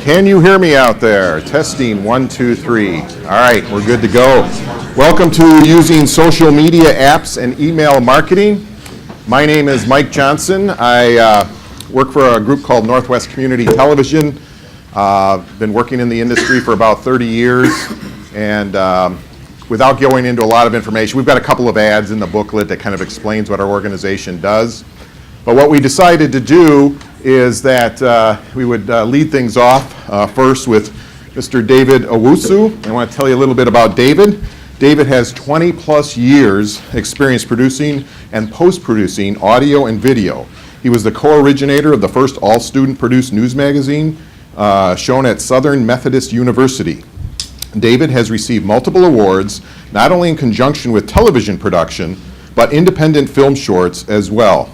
Can you hear me out there? Testing 1, 2, 3. All right, we're good to go. Welcome to Using Social Media Apps and Email Marketing. My name is Mike Johnson. I work for a group called Northwest Community Television. Been working in the industry for about 30 years, and without going into a lot of information, we've got a couple of ads in the booklet that kind of explains what our organization does. But what we decided to do is that we would lead things off first with Mr. David Owusu. I want to tell you a little bit about David. David has 20 plus years experience producing and post-producing audio and video. He was the co-originator of the first all-student produced news magazine shown at Southern Methodist University. David has received multiple awards, not only in conjunction with television production, but independent film shorts as well.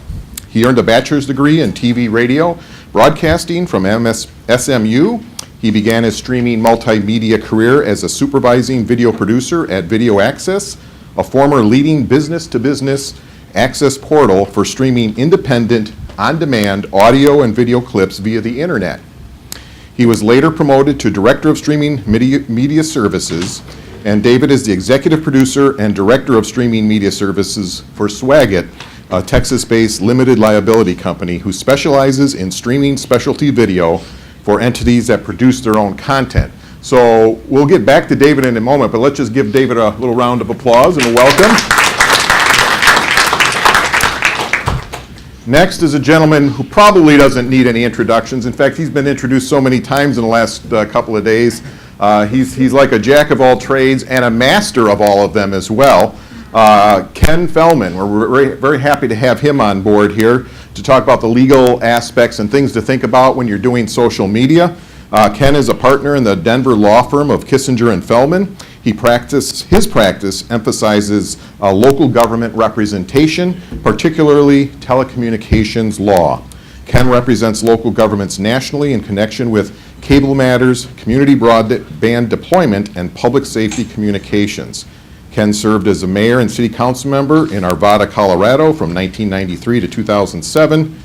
He earned a bachelor's degree in TV radio broadcasting from SMU. He began his streaming multimedia career as a supervising video producer at Video Access, a former leading business-to-business access portal for streaming independent, on-demand audio and video clips via the internet. He was later promoted to Director of Streaming Media Services, and David is the Executive Producer and Director of Streaming Media Services for Swagit, a Texas-based limited liability company who specializes in streaming specialty video for entities that produce their own content. So we'll get back to David in a moment, but let's just give David a little round of applause and a welcome. Next is a gentleman who probably doesn't need any introductions. In fact, he's been introduced so many times in the last couple of days. He's like a jack of all trades and a master of all of them as well. Ken Fellman, we're very, very happy to have him on board here to talk about the legal aspects and things to think about when you're doing social media. Ken is a partner in the Denver law firm of Kissinger and Fellman. His practice emphasizes local government representation, particularly telecommunications law. Ken represents local governments nationally in connection with cable matters, community broadband deployment, and public safety communications. Ken served as a mayor and city council member in Arvada, Colorado from 1993 to 2007.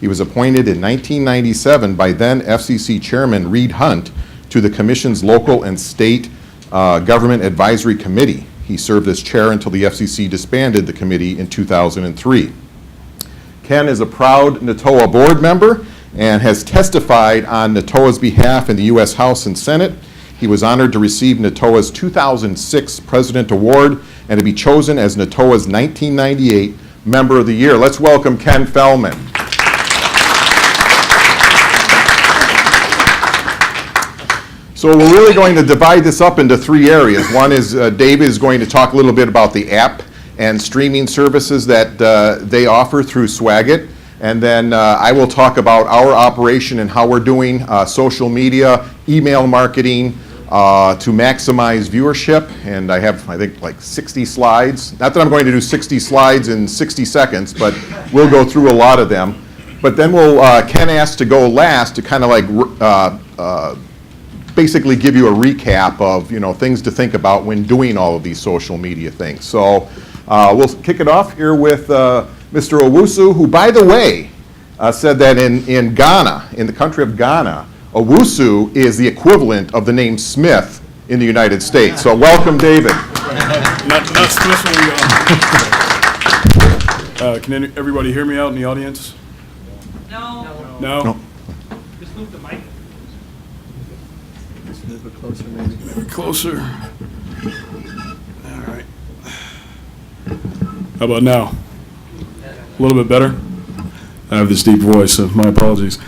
He was appointed in 1997 by then FCC Chairman Reed Hunt to the Commission's local and state government advisory committee. He served as chair until the FCC disbanded the committee in 2003. Ken is a proud NATOA board member and has testified on NATOA's behalf in the U.S. House and Senate. He was honored to receive NATOA's 2006 President Award and to be chosen as NATOA's 1998 Member of the Year. Let's welcome Ken Fellman. So we're really going to divide this up into three areas. One is David is going to talk a little bit about the app and streaming services that they offer through Swagit. And then I will talk about our operation and how we're doing social media, email marketing to maximize viewership. And I have, I think, like 60 slides. Not that I'm going to do 60 slides in 60 seconds, but we'll go through a lot of them. But then Ken asked to go last to kind of like basically give you a recap of things to think about when doing all of these social media things. So we'll kick it off here with Mr. Owusu, who, by the way, said that in Ghana, in the country of Ghana, Owusu is the equivalent of the name Smith in the United States. So welcome, David. Not Smith. Can everybody hear me out in the audience? No. No? Just move the mic. Just move it closer, maybe. Maybe closer. All right. How about now? A little bit better? I have this deep voice, so my apologies.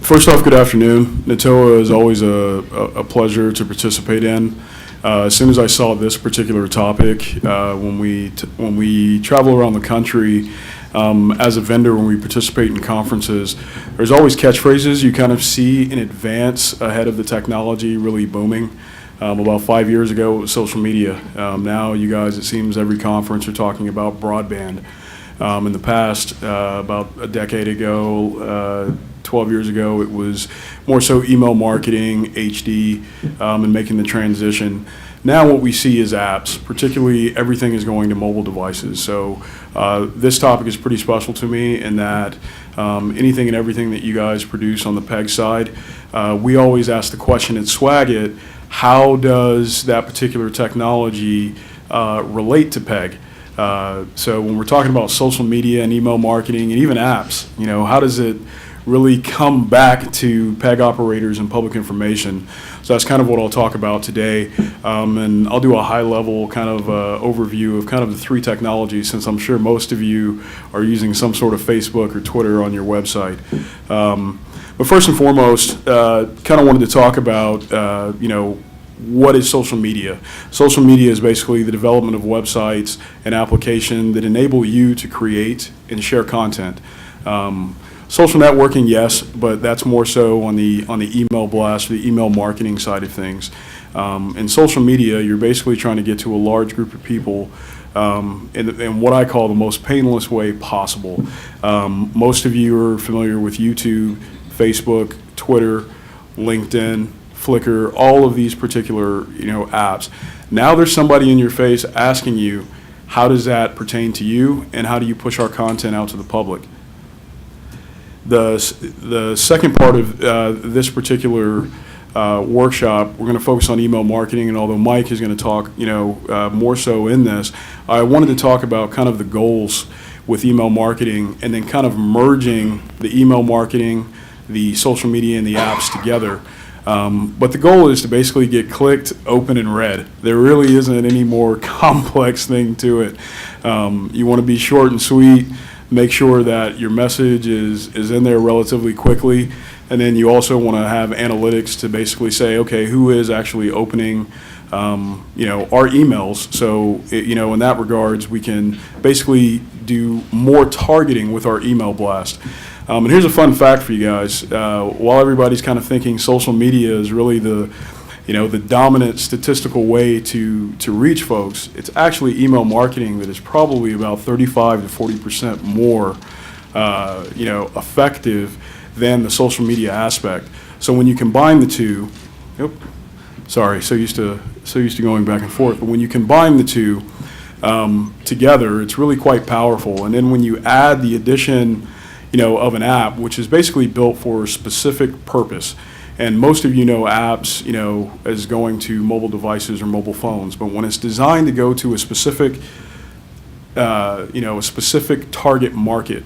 First off, good afternoon. NATOA is always a pleasure to participate in. As soon as I saw this particular topic, when we travel around the country as a vendor, when we participate in conferences, there's always catchphrases you kind of see in advance ahead of the technology really booming. About 5 years ago, it was social media. Now, you guys, it seems every conference are talking about broadband. In the past, about a decade ago, 12 years ago, it was more so email marketing, HD, and making the transition. Now what we see is apps, particularly everything is going to mobile devices. So this topic is pretty special to me in that anything and everything that you guys produce on the PEG side. We always ask the question at Swagit, how does that particular technology relate to PEG? So when we're talking about social media and email marketing and even apps, how does it really come back to PEG operators and public information? So that's kind of what I'll talk about today, and I'll do a high-level kind of overview of kind of the three technologies, since I'm sure most of you are using some sort of Facebook or Twitter on your website. But first and foremost, kind of wanted to talk about, what is social media? Social media is basically the development of websites and applications that enable you to create and share content. Social networking, yes, but that's more so on the email blast, the email marketing side of things. In social media, you're basically trying to get to a large group of people in what I call the most painless way possible. Most of you are familiar with YouTube, Facebook, Twitter, LinkedIn, Flickr, all of these particular apps. Now there's somebody in your face asking you, how does that pertain to you, and how do you push our content out to the public? The second part of this particular workshop, we're going to focus on email marketing, and although Mike is going to talk more so in this, I wanted to talk about kind of the goals with email marketing, and then kind of merging the email marketing, the social media, and the apps together. But the goal is to basically get clicked, open, and read. There really isn't any more complex thing to it. You want to be short and sweet, make sure that your message is in there relatively quickly, and then you also want to have analytics to basically say, okay, who is actually opening our emails? So in that regards, we can basically do more targeting with our email blast. And here's a fun fact for you guys. While everybody's kind of thinking social media is really the dominant statistical way to reach folks, it's actually email marketing that is probably about 35 to 40% more effective than the social media aspect. So when you combine the two, so used to going back and forth, but when you combine the two together, it's really quite powerful. And then when you add the addition of an app, which is basically built for a specific purpose. And most of you know apps, as going to mobile devices or mobile phones. But when it's designed to go to a specific, target market,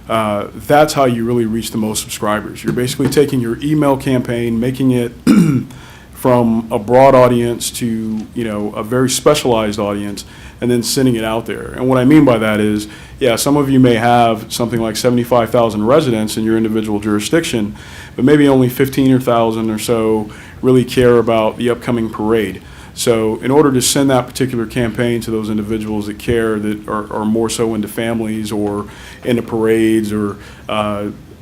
that's how you really reach the most subscribers. You're basically taking your email campaign, making it from a broad audience to, a very specialized audience, and then sending it out there. And what I mean by that is, some of you may have something like 75,000 residents in your individual jurisdiction, but maybe only 15,000 or so really care about the upcoming parade. So in order to send that particular campaign to those individuals that care, that are more so into families or into parades or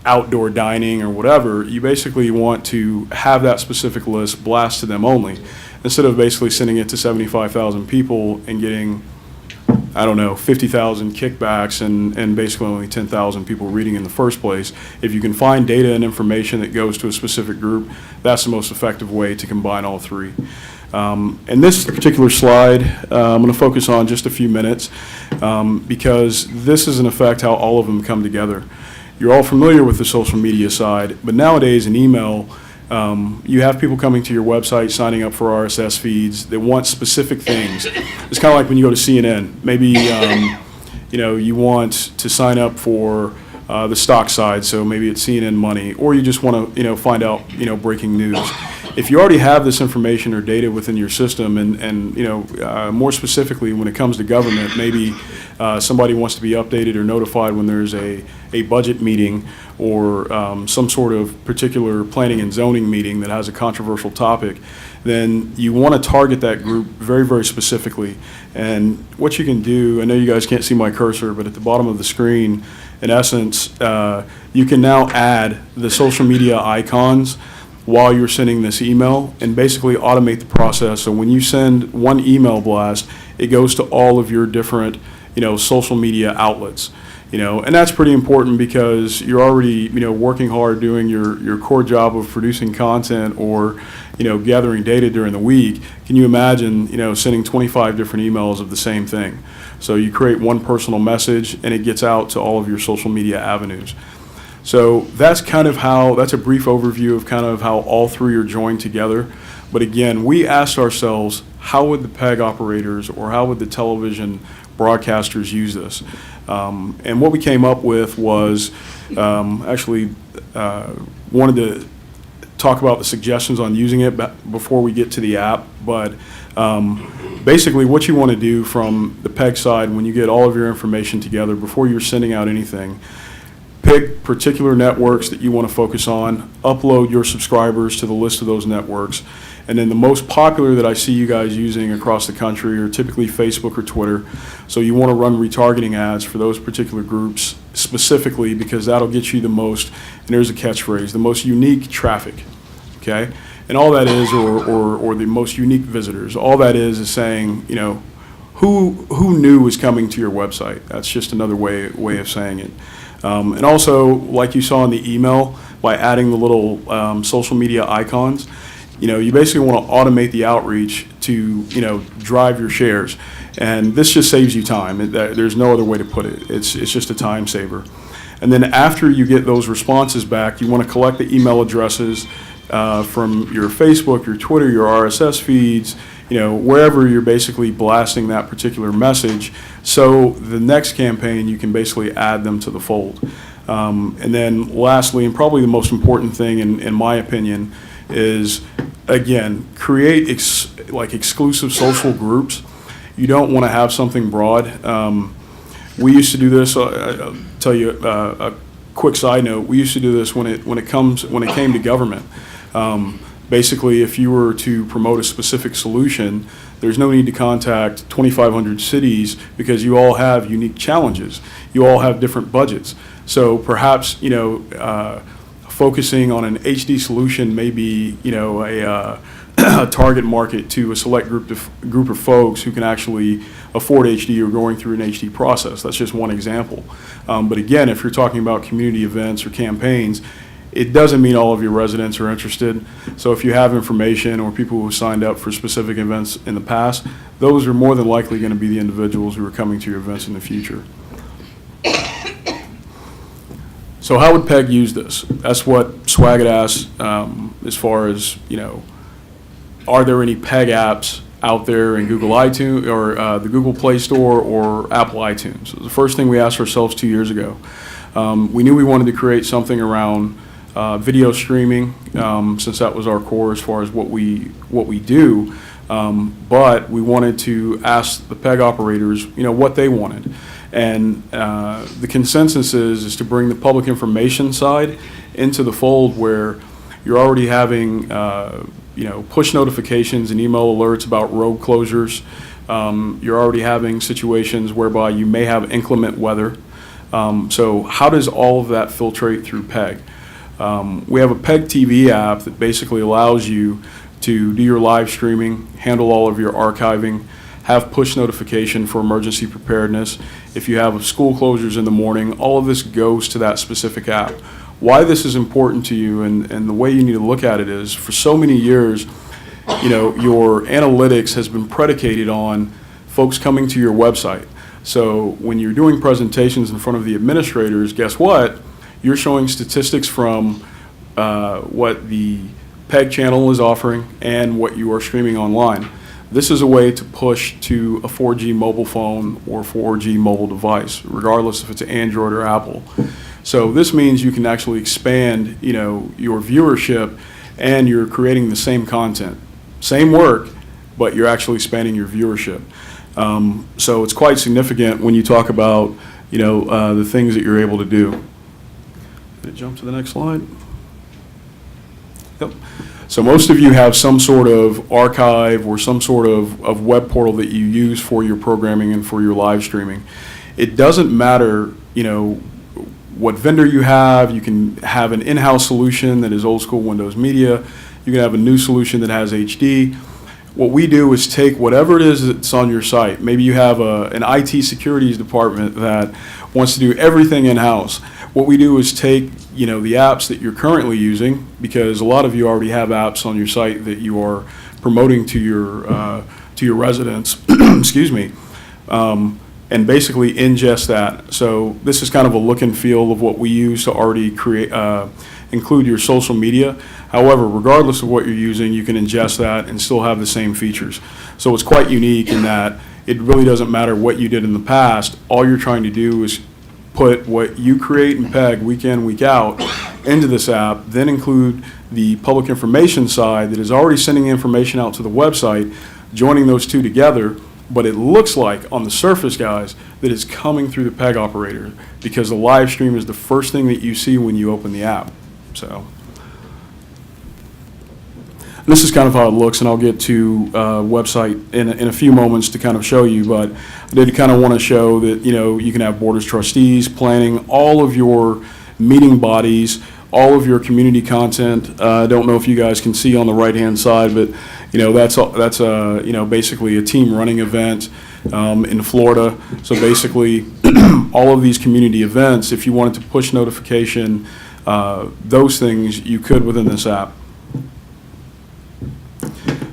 outdoor dining or whatever, you basically want to have that specific list blast to them only, instead of basically sending it to 75,000 people and getting, 50,000 kickbacks and basically only 10,000 people reading in the first place. If you can find data and information that goes to a specific group, that's the most effective way to combine all three. And this particular slide, I'm going to focus on just a few minutes because this is in effect how all of them come together. You're all familiar with the social media side, but nowadays in email, you have people coming to your website, signing up for RSS feeds. They want specific things. It's kind of like when you go to CNN. Maybe you want to sign up for the stock side, so maybe it's CNN Money, or you just want to find out breaking news. If you already have this information or data within your system, and more specifically when it comes to government, maybe somebody wants to be updated or notified when there's a budget meeting or some sort of particular planning and zoning meeting that has a controversial topic, then you want to target that group very, very specifically. And what you can do, I know you guys can't see my cursor, but at the bottom of the screen, in essence, you can now add the social media icons while you're sending this email and basically automate the process. So when you send one email blast, it goes to all of your different, social media outlets. And that's pretty important because you're already, working hard doing your core job of producing content or, gathering data during the week. Can you imagine, sending 25 different emails of the same thing? So you create one personal message and it gets out to all of your social media avenues. So that's a brief overview of kind of how all three are joined together. But again, we asked ourselves, how would the PEG operators or how would the television broadcasters use this? And what we came up with was wanted to talk about the suggestions on using it before we get to the app. But basically what you want to do from the PEG side when you get all of your information together before you're sending out anything, pick particular networks that you want to focus on, upload your subscribers to the list of those networks, and then the most popular that I see you guys using across the country are typically Facebook or Twitter. So you want to run retargeting ads for those particular groups specifically because that'll get you the most, and there's a catchphrase, the most unique traffic, okay? And all that is, or the most unique visitors, all that is saying, you know, who new is coming to your website. That's just another way of saying it. And also, like you saw in the email, by adding the little social media icons, you know, you basically want to automate the outreach to, you know, drive your shares. And this just saves you time. There's no other way to put it. It's just a time saver. And then after you get those responses back, you want to collect the email addresses from your Facebook, your Twitter, your RSS feeds, you know, wherever you're basically blasting that particular message. So the next campaign, you can basically add them to the fold. And then lastly, and probably the most important thing in my opinion, is, again, create exclusive social groups. You don't want to have something broad. We used to do this. I'll tell you a quick side note. We used to do this when it came to government. Basically, if you were to promote a specific solution, there's no need to contact 2,500 cities because you all have unique challenges. You all have different budgets. So perhaps, you know, focusing on an HD solution may be, you know, a target market to a select group of folks who can actually afford HD or going through an HD process. That's just one example. But again, if you're talking about community events or campaigns, it doesn't mean all of your residents are interested. So if you have information or people who signed up for specific events in the past, those are more than likely going to be the individuals who are coming to your events in the future. So how would PEG use this? That's what Swag had asked as far as, you know, are there any PEG apps out there in Google iTunes or the Google Play Store or Apple iTunes? So the first thing we asked ourselves 2 years ago. We knew we wanted to create something around video streaming, since that was our core as far as what we do, but we wanted to ask the PEG operators, you know, what they wanted. And the consensus is to bring the public information side into the fold where you're already having, you know, push notifications and email alerts about road closures. You're already having situations whereby you may have inclement weather. So how does all of that filtrate through PEG? We have a PEG TV app that basically allows you to do your live streaming, handle all of your archiving, have push notification for emergency preparedness. If you have school closures in the morning, all of this goes to that specific app. Why this is important to you and the way you need to look at it is, for so many years, you know, your analytics has been predicated on folks coming to your website. So when you're doing presentations in front of the administrators, guess what? You're showing statistics from what the PEG channel is offering and what you are streaming online. This is a way to push to a 4G mobile phone or 4G mobile device, regardless if it's Android or Apple. So this means you can actually expand, you know, your viewership, and you're creating the same content, same work, but you're actually expanding your viewership. So it's quite significant when you talk about, you know, the things that you're able to do. Did it jump to the next slide? Yep. So most of you have some sort of archive or some sort of web portal that you use for your programming and for your live streaming. It doesn't matter, you know, what vendor you have. You can have an in-house solution that is old school Windows Media. You can have a new solution that has HD. What we do is take whatever it is that's on your site. Maybe you have an IT securities department that wants to do everything in-house. What we do is take, you know, the apps that you're currently using, because a lot of you already have apps on your site that you are promoting to your residents. Excuse me. and basically ingest that. So this is kind of a look and feel of what we use to already include your social media. However, regardless of what you're using, you can ingest that and still have the same features. So it's quite unique in that it really doesn't matter what you did in the past. All you're trying to do is put what you create and peg week in, week out into this app, then include the public information side that is already sending information out to the website, joining those two together. But it looks like, on the surface, guys, that it's coming through the PEG operator, because the live stream is the first thing that you see when you open the app. So this is kind of how it looks, and I'll get to website in a few moments to kind of show you, but I did kind of want to show that, you know, you can have board of trustees, planning, all of your meeting bodies, all of your community content. I don't know if you guys can see on the right-hand side, but, you know, that's you know, basically a team running event in Florida. So basically, all of these community events, if you wanted to push notification, those things you could within this app.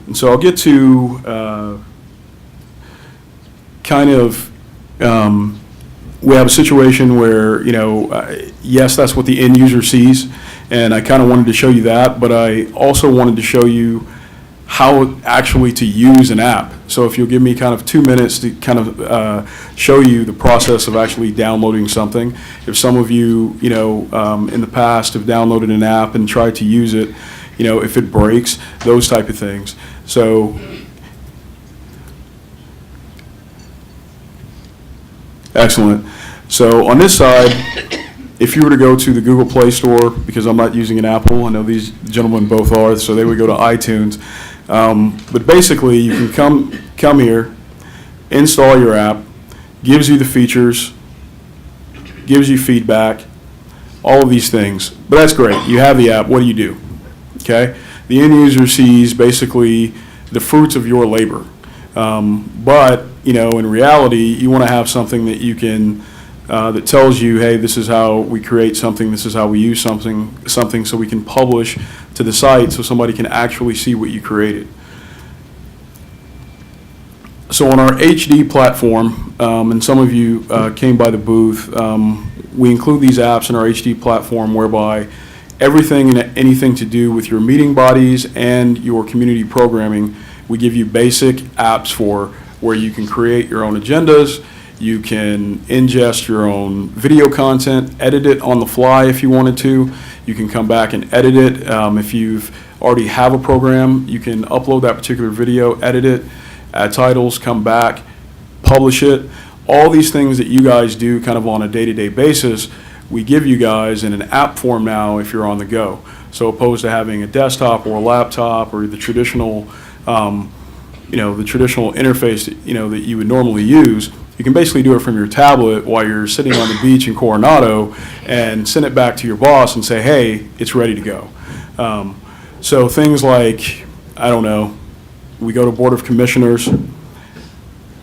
And so I'll get to kind of, we have a situation where, you know, yes, that's what the end user sees, and I kind of wanted to show you that, but I also wanted to show you how actually to use an app. So if you'll give me kind of 2 minutes to kind of show you the process of actually downloading something. If some of you, you know, in the past have downloaded an app and tried to use it, you know, if it breaks, those type of things. So excellent. So on this side, if you were to go to the Google Play Store, because I'm not using an Apple, I know these gentlemen both are, so they would go to iTunes. But basically, you can come here, install your app, gives you the features, gives you feedback, all of these things. But that's great. You have the app. What do? Okay? The end user sees basically the fruits of your labor. But, you know, in reality, you want to have something that you can, that tells you, hey, this is how we create something, this is how we use something so we can publish to the site so somebody can actually see what you created. So on our HD platform, and some of you came by the booth, we include these apps in our HD platform whereby everything and anything to do with your meeting bodies and your community programming, we give you basic apps for, where you can create your own agendas, you can ingest your own video content, edit it on the fly if you wanted to. You can come back and edit it. If you've already have a program, you can upload that particular video, edit it, add titles, come back, publish it. All these things that you guys do kind of on a day-to-day basis, we give you guys in an app form now if you're on the go. So opposed to having a desktop or a laptop or the traditional, you know, the traditional interface that, you know, that you would normally use, you can basically do it from your tablet while you're sitting on the beach in Coronado and send it back to your boss and say, hey, it's ready to go. So things like, I don't know, we go to Board of Commissioners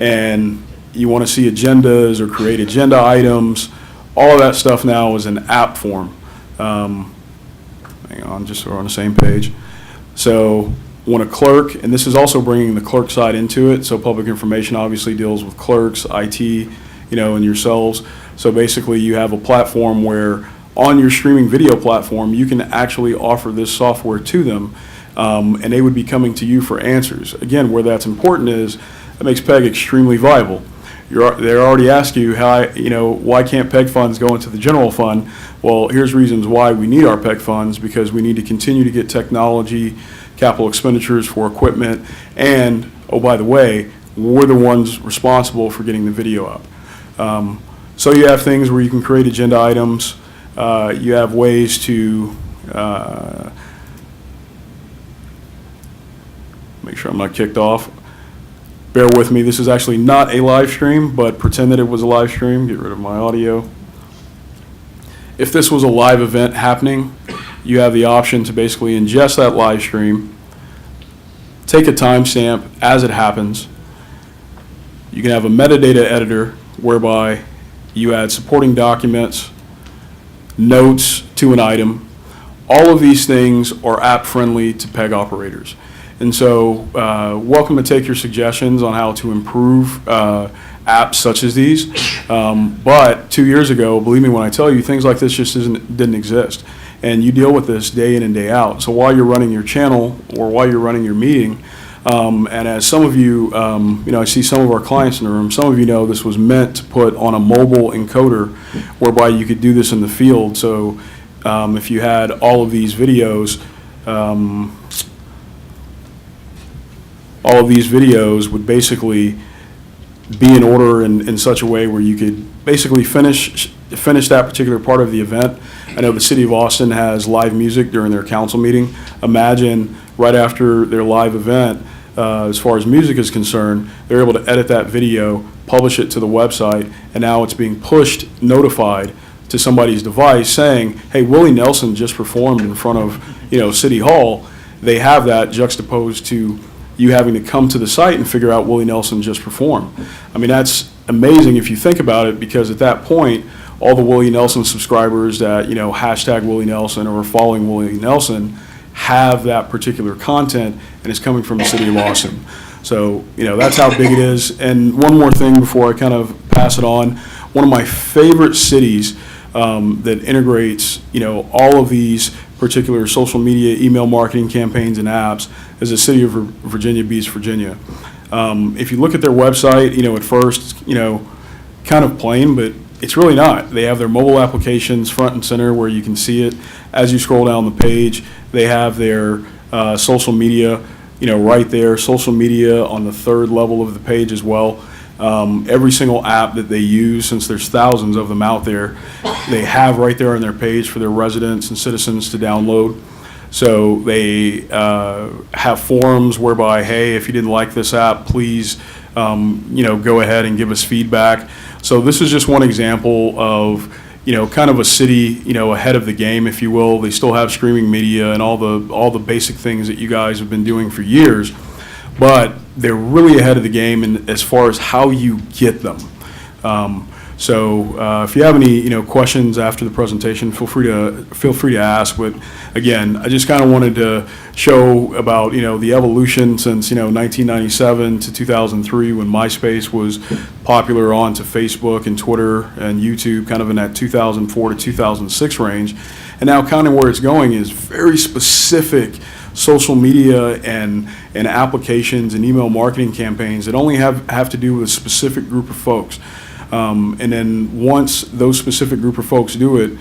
and you want to see agendas or create agenda items. All of that stuff now is in app form. Hang on, just so we're on the same page. So when a clerk, and this is also bringing the clerk side into it, so public information obviously deals with clerks, IT, you know, and yourselves. So basically you have a platform where on your streaming video platform, you can actually offer this software to them, and they would be coming to you for answers. Again, where that's important is, that makes PEG extremely viable. They already ask you, how, you know, why can't PEG funds go into the general fund? Well, here's reasons why we need our PEG funds, because we need to continue to get technology, capital expenditures for equipment, and, oh, by the way, we're the ones responsible for getting the video up. So you have things where you can create agenda items. You have ways to make sure I'm not kicked off. Bear with me, this is actually not a live stream, but pretend that it was a live stream. Get rid of my audio. If this was a live event happening, you have the option to basically ingest that live stream, take a timestamp as it happens. You can have a metadata editor whereby you add supporting documents, notes to an item. All of these things are app friendly to PEG operators. And so welcome to take your suggestions on how to improve apps such as these. But 2 years ago, believe me when I tell you, things like this just didn't exist. And you deal with this day in and day out. So while you're running your channel or while you're running your meeting, and as some of you, I see some of our clients in the room, some of you know this was meant to put on a mobile encoder whereby you could do this in the field. So if you had all of these videos, would basically be in order in such a way where you could basically finish that particular part of the event. I know the City of Austin has live music during their council meeting. Imagine right after their live event, as far as music is concerned, they're able to edit that video, publish it to the website, and now it's being notified to somebody's device saying, hey, Willie Nelson just performed in front of City Hall. They have that juxtaposed to you having to come to the site and figure out Willie Nelson just performed. I mean, that's amazing if you think about it, because at that point, all the Willie Nelson subscribers that, hashtag Willie Nelson or following Willie Nelson have that particular content, and it's coming from the City of Austin. So, that's how big it is. And one more thing before I kind of pass it on, one of my favorite cities that integrates, all of these particular social media, email marketing campaigns and apps is the city of Virginia Beach, Virginia. If you look at their website, at first, kind of plain, but it's really not. They have their mobile applications front and center where you can see it. As you scroll down the page, they have their social media, right there. Social media on the third level of the page as well. Every single app that they use, since there's thousands of them out there, they have right there on their page for their residents and citizens to download. So they have forums whereby, hey, if you didn't like this app, please, go ahead and give us feedback. So this is just one example of, kind of a city, ahead of the game, if you will. They still have streaming media and all the basic things that you guys have been doing for years, but they're really ahead of the game as far as how you get them. So if you have any questions after the presentation, feel free to ask. But again, I just kind of wanted to show about the evolution since 1997 to 2003 when MySpace was popular onto Facebook and Twitter and YouTube, kind of in that 2004 to 2006 range, and now kind of where it's going is very specific social media and applications and email marketing campaigns that only have to do with a specific group of folks. And then once those specific group of folks do it,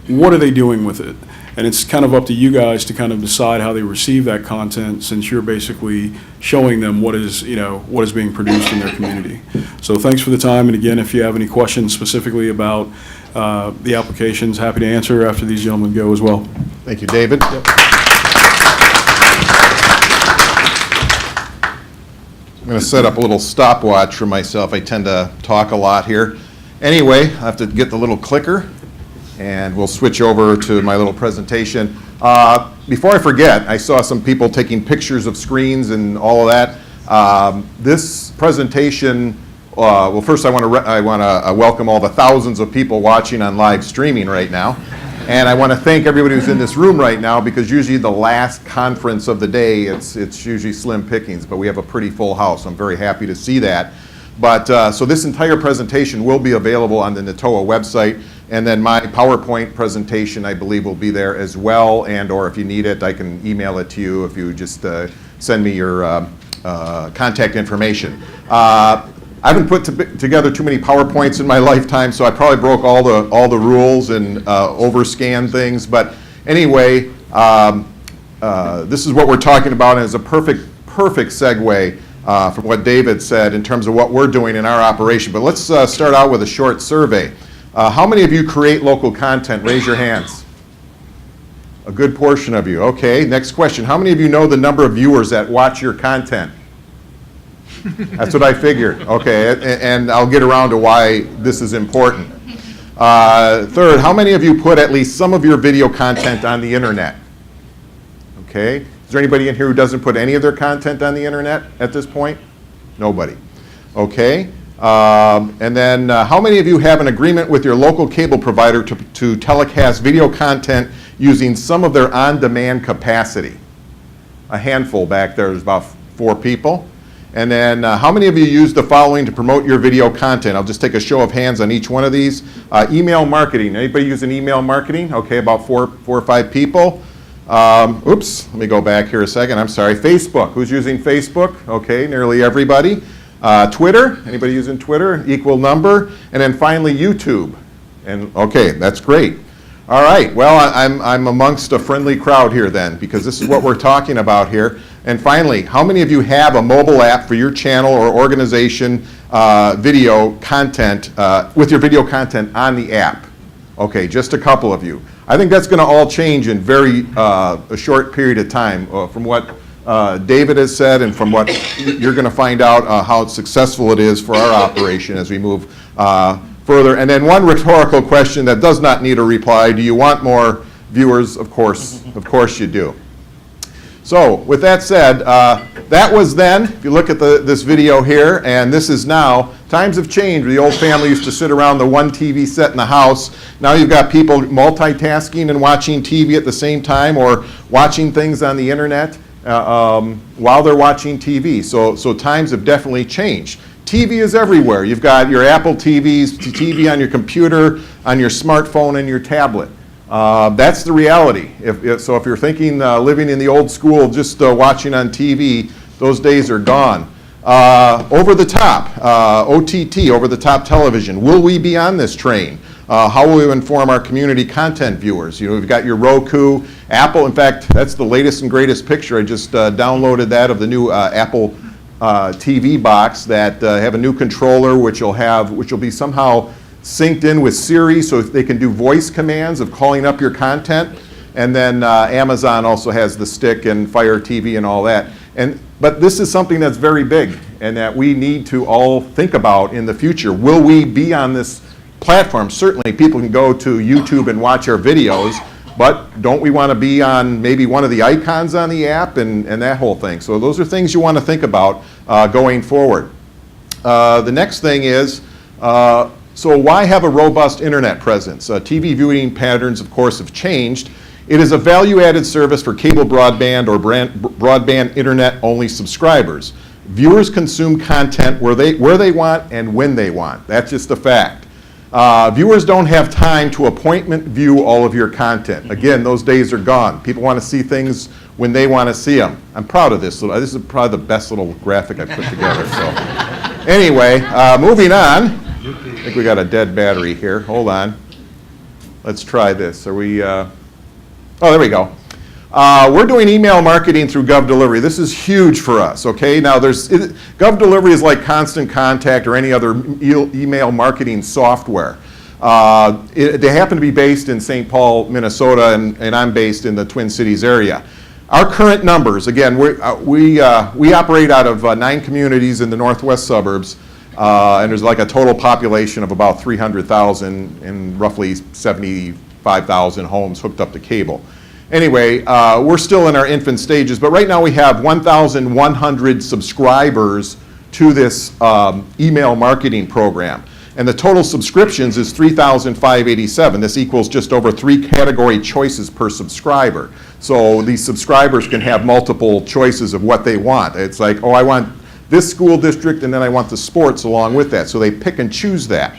what are they doing with it? And it's kind of up to you guys to kind of decide how they receive that content, since you're basically showing them what is being produced in their community. So thanks for the time. And again, if you have any questions specifically about the applications, happy to answer after these gentlemen go as well. Thank you, David. Yep. I'm going to set up a little stopwatch for myself. I tend to talk a lot here. Anyway, I have to get the little clicker, and we'll switch over to my little presentation. Before I forget, I saw some people taking pictures of screens and all of that. This presentation, well, first I want to welcome all the thousands of people watching on live streaming right now. And I want to thank everybody who's in this room right now, because usually the last conference of the day, it's usually slim pickings, but we have a pretty full house. I'm very happy to see that. But so this entire presentation will be available on the NATOA website, and then my PowerPoint presentation, I believe, will be there as well, and or if you need it, I can email it to you if you just send me your contact information. I haven't put together too many PowerPoints in my lifetime, so I probably broke all the rules and overscanned things. But anyway, this is what we're talking about, and it's a perfect segue from what David said in terms of what we're doing in our operation. But let's start out with a short survey. How many of you create local content? Raise your hands. A good portion of you. Okay, next question. How many of you know the number of viewers that watch your content? That's what I figured. Okay, and I'll get around to why this is important. Third, how many of you put at least some of your video content on the internet? Okay, is there anybody in here who doesn't put any of their content on the internet at this point? Nobody. Okay, and then how many of you have an agreement with your local cable provider to telecast video content using some of their on-demand capacity? a handful back there. There's about 4 people. And then how many of you use the following to promote your video content? I'll just take a show of hands on each one of these. Email marketing. Anybody using email marketing? Okay, about 4 or 5 people. Oops, let me go back here a second. I'm sorry. Facebook. Who's using Facebook? Okay, nearly everybody. Twitter. Anybody using Twitter? Equal number. And then finally YouTube. And okay, that's great. All right, well, I'm amongst a friendly crowd here then, because this is what we're talking about here. And finally, how many of you have a mobile app for your channel or organization video content, with your video content on the app? Okay, just a couple of you. I think that's going to all change in a short period of time from what David has said and from what you're going to find out how successful it is for our operation as we move further. And then one rhetorical question that does not need a reply. Do you want more viewers? Of course you do. So with that said, that was then, if you look at this video here, and this is now. Times have changed. The old family used to sit around the one TV set in the house. Now you've got people multitasking and watching TV at the same time, or watching things on the internet while they're watching TV. So times have definitely changed. TV is everywhere. You've got your Apple TVs, TV on your computer, on your smartphone, and your tablet. That's the reality. If you're thinking living in the old school, just watching on TV, those days are gone. Over the top, OTT, over the top television. Will we be on this train? How will we inform our community content viewers? You know, we've got your Roku, Apple. In fact, that's the latest and greatest picture. I just downloaded that of the new Apple TV box that have a new controller, which will be somehow synced in with Siri, so they can do voice commands of calling up your content. And then Amazon also has the stick and Fire TV and all that. But this is something that's very big and that we need to all think about in the future. Will we be on this platform? Certainly people can go to YouTube and watch our videos, but don't we want to be on maybe one of the icons on the app and that whole thing? So those are things you want to think about going forward. The next thing is, so why have a robust internet presence? TV viewing patterns, of course, have changed. It is a value-added service for cable broadband or broadband internet-only subscribers. Viewers consume content where they want and when they want. That's just a fact. Viewers don't have time to appointment view all of your content. Again, those days are gone. People want to see things when they want to see them. I'm proud of this. This is probably the best little graphic I put together. So, anyway, moving on. I think we got a dead battery here. Hold on. Let's try this. Are we? Oh, there we go. We're doing email marketing through GovDelivery. This is huge for us, okay? Now, GovDelivery is like Constant Contact or any other email marketing software. They happen to be based in St. Paul, Minnesota, and I'm based in the Twin Cities area. Our current numbers, again, we operate out of 9 communities in the northwest suburbs, and there's like a total population of about 300,000 and roughly 75,000 homes hooked up to cable. Anyway, we're still in our infant stages, but right now we have 1,100 subscribers to this email marketing program. And the total subscriptions is 3,587. This equals just over 3 category choices per subscriber. So these subscribers can have multiple choices of what they want. It's like, oh, I want this school district, and then I want the sports along with that. So they pick and choose that.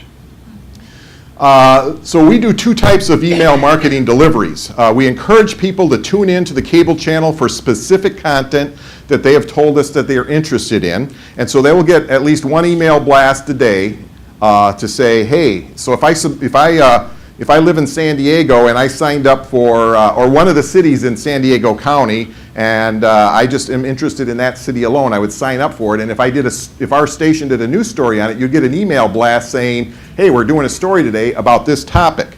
So we do 2 types of email marketing deliveries. We encourage people to tune in to the cable channel for specific content that they have told us that they are interested in. And so they will get at least 1 email blast a day to say, hey, so if I live in San Diego and I signed up for, or one of the cities in San Diego County, and I just am interested in that city alone, I would sign up for it. And if our station did a news story on it, you'd get an email blast saying, hey, we're doing a story today about this topic.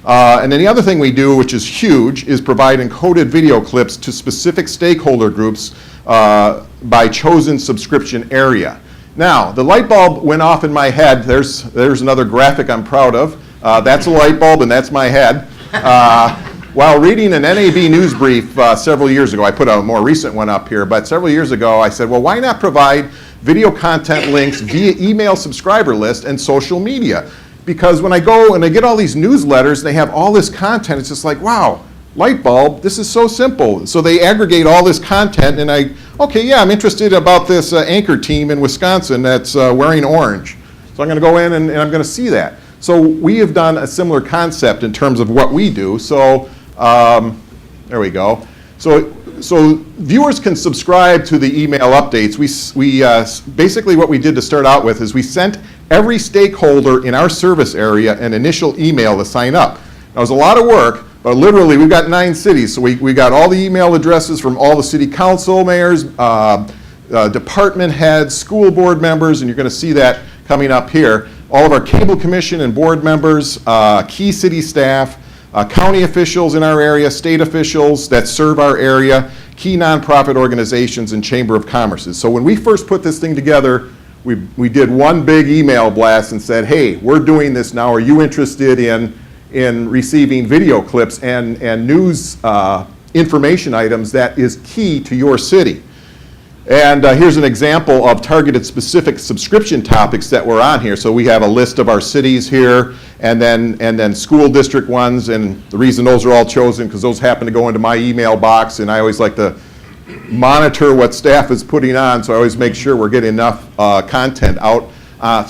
And then the other thing we do, which is huge, is provide encoded video clips to specific stakeholder groups by chosen subscription area. Now, the light bulb went off in my head. There's another graphic I'm proud of. That's a light bulb, and that's my head. While reading an NAB news brief several years ago, I put a more recent one up here, but several years ago I said, well, why not provide video content links via email subscriber list and social media? Because when I go and I get all these newsletters, they have all this content, it's just like, wow, light bulb, this is so simple. So they aggregate all this content, and okay, yeah, I'm interested about this anchor team in Wisconsin that's wearing orange. So I'm going to go in and I'm going to see that. So we have done a similar concept in terms of what we do. So there we go. So viewers can subscribe to the email updates. We basically what we did to start out with is we sent every stakeholder in our service area an initial email to sign up. Now, it was a lot of work, but literally we've got 9 cities. So we got all the email addresses from all the city council mayors, department heads, school board members, and you're going to see that coming up here. All of our cable commission and board members, key city staff, county officials in our area, state officials that serve our area, key nonprofit organizations, and chamber of commerces. So when we first put this thing together, we did one big email blast and said, hey, we're doing this now. Are you interested in receiving video clips and news information items that is key to your city? And here's an example of targeted specific subscription topics that were on here. So we have a list of our cities here, and then school district ones, and the reason those are all chosen because those happen to go into my email box, and I always like to monitor what staff is putting on, so I always make sure we're getting enough content out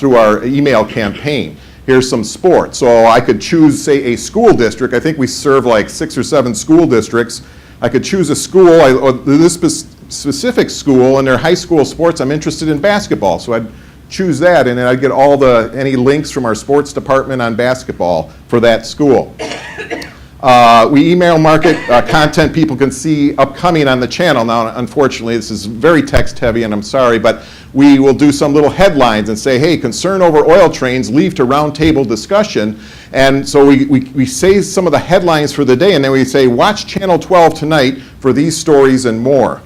through our email campaign. Here's some sports. So I could choose, say, a school district. I think we serve like 6 or 7 school districts. I could choose a school, or this specific school, and their high school sports, I'm interested in basketball. So I'd choose that, and then I'd get any links from our sports department on basketball for that school. We email market content people can see upcoming on the channel. Now, unfortunately, this is very text heavy, and I'm sorry, but we will do some little headlines and say, hey, concern over oil trains, leave to roundtable discussion. And so we say some of the headlines for the day, and then we say, watch Channel 12 tonight for these stories and more.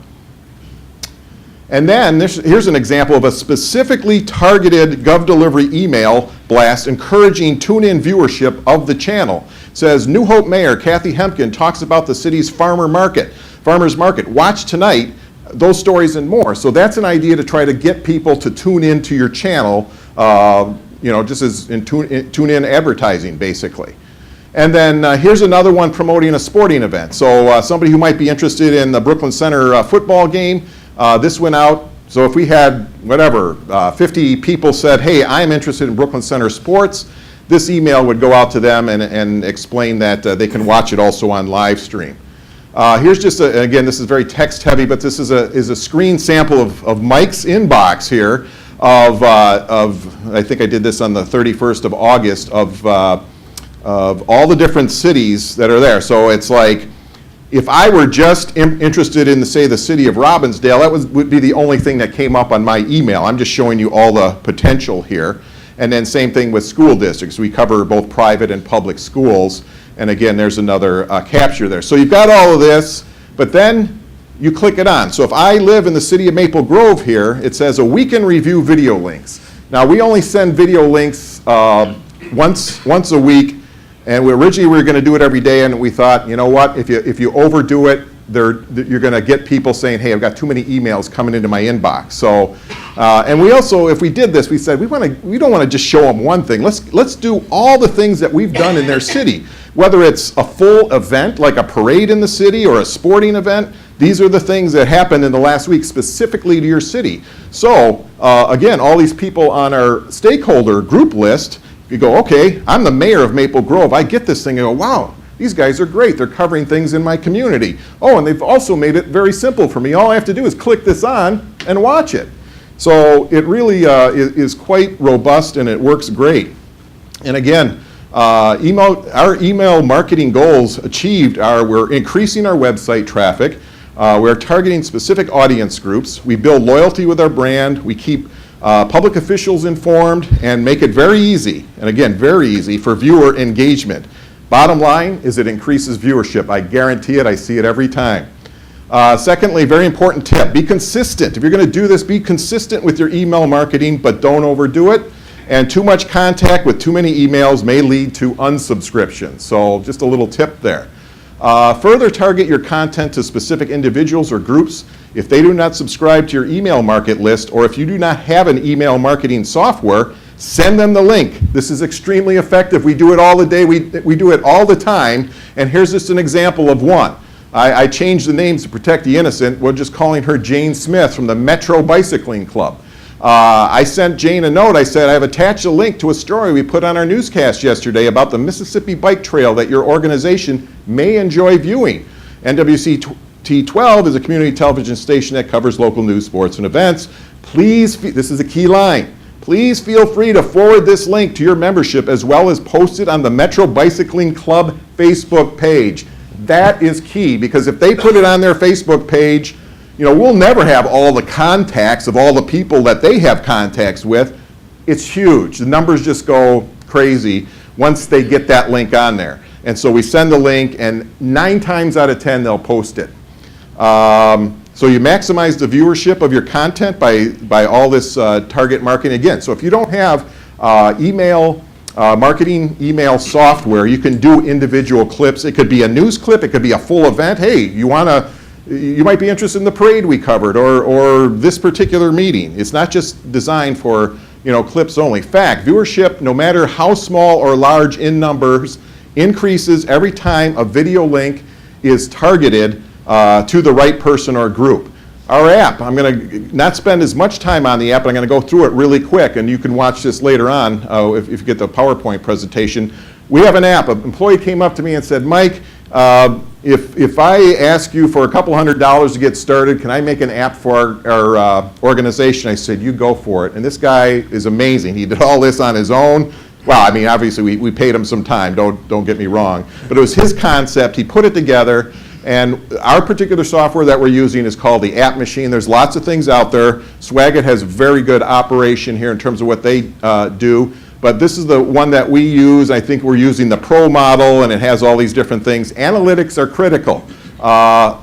And then here's an example of a specifically targeted GovDelivery email blast encouraging tune-in viewership of the channel. It says, New Hope Mayor Kathy Hempkin talks about the city's farmers market. Watch tonight, those stories and more. So that's an idea to try to get people to tune into your channel, just as in tune-in advertising, basically. And then here's another one promoting a sporting event. So somebody who might be interested in the Brooklyn Center football game, this went out. So if we had, 50 people said, hey, I'm interested in Brooklyn Center sports, this email would go out to them and explain that they can watch it also on live stream. Here's just, again, this is very text heavy, but this is a screen sample of Mike's inbox here of I think I did this on the 31st of August, of all the different cities that are there. So it's like, if I were just interested in, say, the city of Robbinsdale, that would be the only thing that came up on my email. I'm just showing you all the potential here. And then same thing with school districts. We cover both private and public schools. And again, there's another capture there. So you've got all of this, but then you click it on. So if I live in the city of Maple Grove here, it says a weekend review video links. Now we only send video links once a week. And originally we were going to do it every day, and we thought, you know what, if you overdo it, you're going to get people saying, hey, I've got too many emails coming into my inbox. So, and we also, if we did this, we said we don't want to just show them one thing. Let's do all the things that we've done in their city, whether it's a full event like a parade in the city or a sporting event. These are the things that happened in the last week specifically to your city. So again, all these people on our stakeholder group list. You go, okay, I'm the mayor of Maple Grove. I get this thing and go, wow, these guys are great. They're covering things in my community. Oh, and they've also made it very simple for me. All I have to do is click this on and watch it. So it really is quite robust, and it works great. And again, our email marketing goals achieved are we're increasing our website traffic. We're targeting specific audience groups. We build loyalty with our brand. We keep public officials informed and make it very easy, and again, very easy for viewer engagement. Bottom line is it increases viewership. I guarantee it. I see it every time. Secondly, very important tip, be consistent. If you're going to do this, be consistent with your email marketing, but don't overdo it. And too much contact with too many emails may lead to unsubscription. So just a little tip there. Further target your content to specific individuals or groups. If they do not subscribe to your email market list, or if you do not have an email marketing software, Send them the link. This is extremely effective. We do it all the day. We do it all the time. And here's just an example of one. I changed the names to protect the innocent. We're just calling her Jane Smith from the Metro Bicycling Club. I sent Jane a note. I said, I have attached a link to a story we put on our newscast yesterday about the Mississippi Bike Trail that your organization may enjoy viewing. NWC-T12 is a community television station that covers local news, sports, and events. Please, this is a key line, please feel free to forward this link to your membership as well as post it on the Metro Bicycling Club Facebook page. That is key, because if they put it on their Facebook page, you know, we'll never have all the contacts of all the people that they have contacts with. It's huge. The numbers just go crazy once they get that link on there. And so we send the link, and 9 times out of 10, they'll post it. So you maximize the viewership of your content by all this target marketing. Again, so if you don't have marketing email software, you can do individual clips. It could be a news clip. It could be a full event. Hey, you might be interested in the parade we covered, or this particular meeting. It's not just designed for, you know, clips only. Fact, viewership, no matter how small or large in numbers, increases every time a video link is targeted to the right person or group. Our app, I'm going to not spend as much time on the app, but I'm going to go through it really quick, and you can watch this later on if you get the PowerPoint presentation. We have an app. An employee came up to me and said, Mike, if I ask you for a couple $100 to get started, can I make an app for our organization? I said, you go for it. And this guy is amazing. He did all this on his own. Well, I mean, obviously we paid him some time, don't get me wrong. But it was his concept. He put it together. And our particular software that we're using is called the App Machine. There's lots of things out there. Swagit has very good operation here in terms of what they do. But this is the one that we use. I think we're using the Pro model, and it has all these different things. Analytics are critical.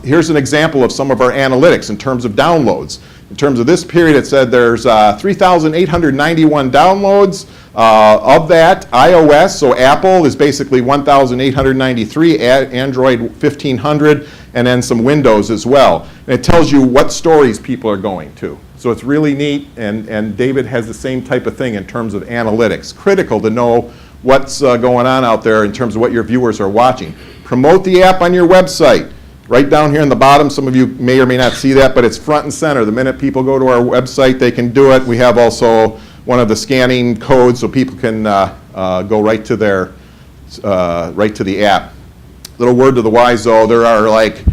Here's an example of some of our analytics in terms of downloads. In terms of this period, it said there's 3,891 downloads. Of that, iOS, so Apple is basically 1,893, Android 1,500, and then some Windows as well. And it tells you what stories people are going to. So it's really neat, and David has the same type of thing in terms of analytics. Critical to know what's going on out there in terms of what your viewers are watching. Promote the app on your website. Right down here in the bottom, some of you may or may not see that, but it's front and center. The minute people go to our website, they can do it. We have also one of the scanning codes so people can go right to their right to the app. Little word to the wise though, there are like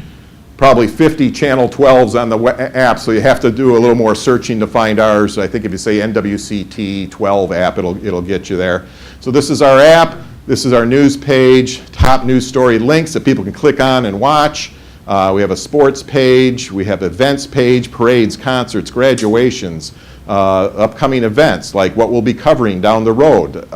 probably 50 channel 12s on the app, so you have to do a little more searching to find ours. I think if you say NWCT 12 app, it'll get you there. So this is our app. This is our news page, top news story links that people can click on and watch. We have a sports page. We have events page, parades, concerts, graduations. Upcoming events, like what we'll be covering down the road.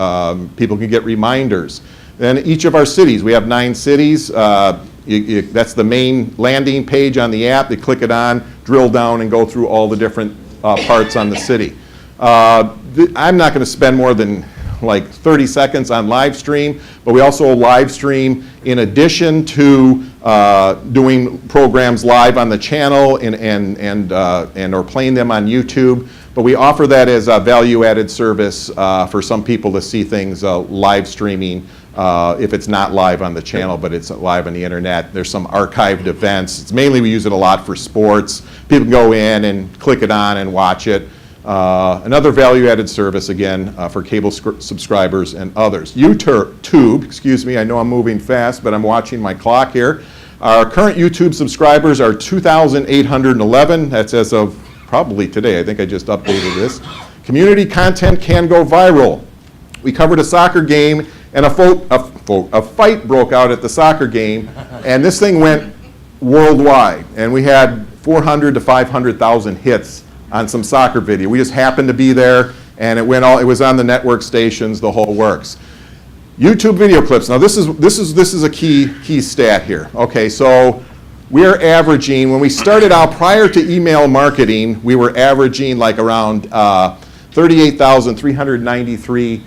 People can get reminders. Then each of our cities, we have 9 cities. That's the main landing page on the app. You click it on, drill down, and go through all the different parts on the city. I'm not going to spend more than like 30 seconds on live stream, but we also live stream in addition to doing programs live on the channel and or playing them on YouTube. But we offer that as a value-added service for some people to see things live streaming if it's not live on the channel, but it's live on the internet. There's some archived events. It's mainly we use it a lot for sports. People can go in and click it on and watch it. Another value-added service, again, for cable subscribers and others. YouTube, excuse me, I know I'm moving fast, but I'm watching my clock here. Our current YouTube subscribers are 2,811. That's as of probably today. I think I just updated this. Community content can go viral. We covered a soccer game, and a fight broke out at the soccer game, and this thing went worldwide. And we had 400 to 500,000 hits on some soccer video. We just happened to be there, and it was on the network stations, the whole works. YouTube video clips. Now this is a key stat here. Okay, so we're averaging, when we started out prior to email marketing, we were averaging like around 38,393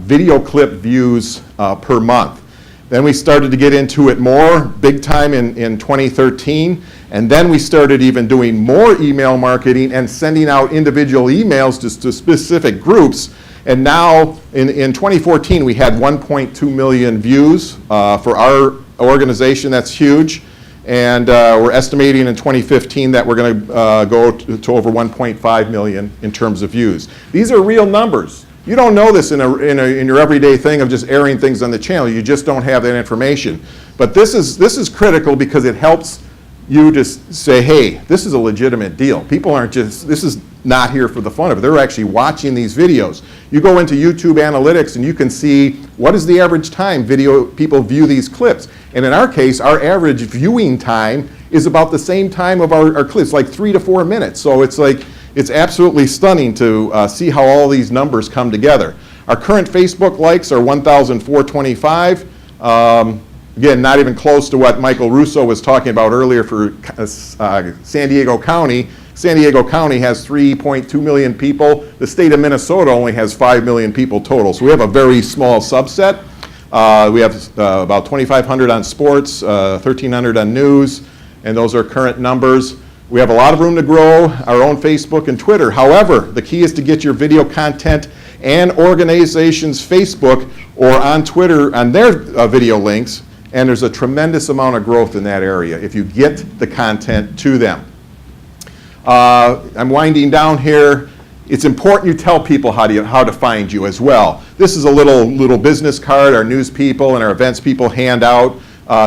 video clip views per month. Then we started to get into it more, big time in 2013. And then we started even doing more email marketing and sending out individual emails to specific groups. And now in 2014, we had 1.2 million views for our organization. That's huge. And we're estimating in 2015 that we're going to go to over 1.5 million in terms of views. These are real numbers. You don't know this in your everyday thing of just airing things on the channel. You just don't have that information. But this is critical because it helps you to say, hey, this is a legitimate deal. People aren't just, this is not here for the fun of it. They're actually watching these videos. You go into YouTube analytics and you can see what is the average time people view these clips. And in our case, our average viewing time is about the same time of our clips, like 3 to 4 minutes. So it's like, it's absolutely stunning to see how all these numbers come together. Our current Facebook likes are 1,425. Again, not even close to what Michael Russo was talking about earlier for San Diego County. San Diego County has 3.2 million people. The state of Minnesota only has 5 million people total. So we have a very small subset. We have about 2,500 on sports, 1,300 on news, and those are current numbers. We have a lot of room to grow our own Facebook and Twitter. However, the key is to get your video content and organizations' Facebook or on Twitter on their video links, and there's a tremendous amount of growth in that area if you get the content to them. I'm winding down here. It's important you tell people how to find you as well. This is a little business card our news people and our events people hand out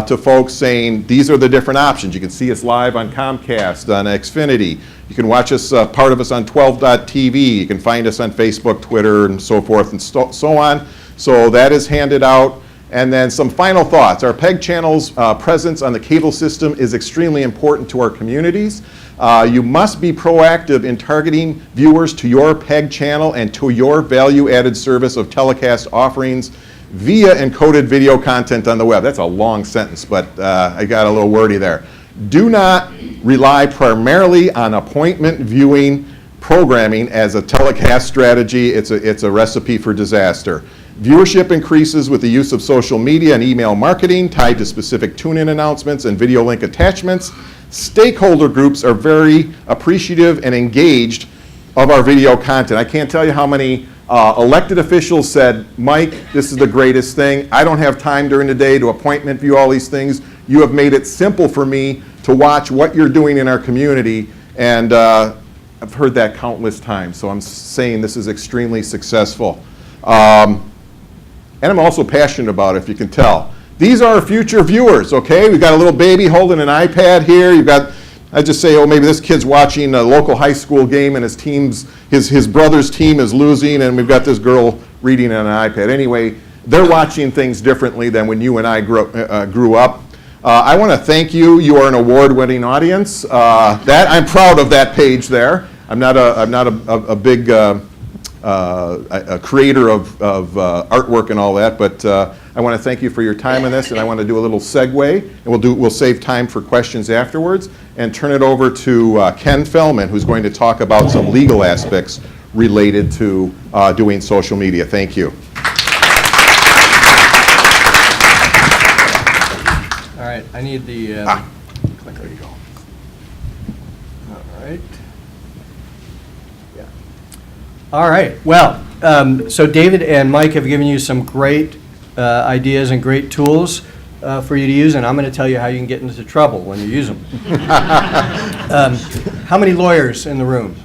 to folks saying these are the different options. You can see us live on Comcast, on Xfinity. You can watch us, part of us on 12.tv. You can find us on Facebook, Twitter, and so forth and so on. So that is handed out. And then some final thoughts. Our PEG channel's presence on the cable system is extremely important to our communities. You must be proactive in targeting viewers to your PEG channel and to your value-added service of telecast offerings via encoded video content on the web. That's a long sentence, but I got a little wordy there. Do not rely primarily on appointment viewing programming as a telecast strategy. It's a recipe for disaster. Viewership increases with the use of social media and email marketing tied to specific tune-in announcements and video link attachments. Stakeholder groups are very appreciative and engaged of our video content. I can't tell you how many elected officials said, Mike, this is the greatest thing. I don't have time during the day to appointment view all these things. You have made it simple for me to watch what you're doing in our community. And I've heard that countless times. So I'm saying this is extremely successful. And I'm also passionate about it, if you can tell. These are our future viewers, okay? We've got a little baby holding an iPad here. You've got, I just say, oh, maybe this kid's watching a local high school game and his brother's team is losing, and we've got this girl reading on an iPad. Anyway, they're watching things differently than when you and I grew up. I want to thank you. You are an award-winning audience. That I'm proud of that page there. I'm not a big a creator of artwork and all that, but I want to thank you for your time in this, and I want to do a little segue, and we'll save time for questions afterwards, and turn it over to Ken Fellman, who's going to talk about some legal aspects related to doing social media. Thank you. All right, I need the clicker. There you go. All right. Yeah. All right. Well, so David and Mike have given you some great ideas and great tools for you to use, and I'm going to tell you how you can get into trouble when you use them. How many lawyers in the room?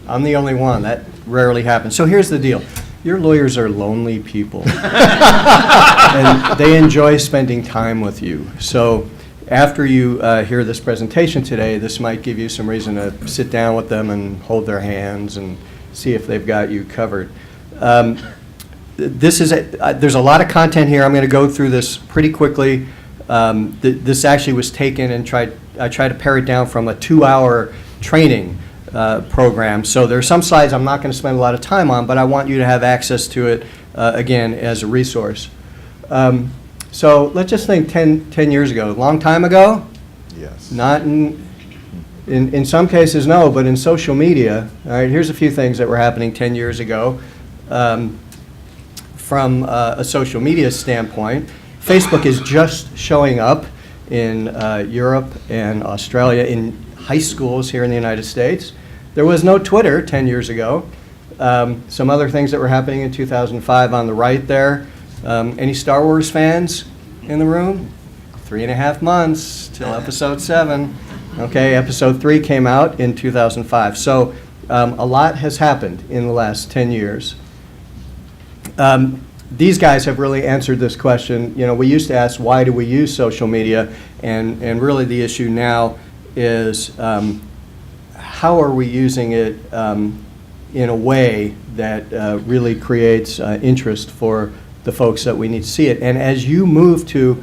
I'm the only one. That rarely happens. So here's the deal. Your lawyers are lonely people, and they enjoy spending time with you. So after you hear this presentation today, this might give you some reason to sit down with them and hold their hands and see if they've got you covered. There's a lot of content here. I'm going to go through this pretty quickly. This actually was taken and I tried to pare it down from a 2-hour training program. So there are some slides I'm not going to spend a lot of time on, but I want you to have access to it, again, as a resource. So let's just think 10 years ago. A long time ago? Yes. Not in some cases, no, but in social media. All right, here's a few things that were happening 10 years ago. from a social media standpoint. Facebook is just showing up in Europe and Australia, in high schools here in the United States. There was no Twitter 10 years ago. Some other things that were happening in 2005 on the right there. Any Star Wars fans in the room? 3.5 months till episode 7. Okay, episode 3 came out in 2005. So a lot has happened in the last 10 years. These guys have really answered this question. You know, we used to ask, why do we use social media? And really the issue now is how are we using it in a way that really creates interest for the folks that we need to see it. And as you move to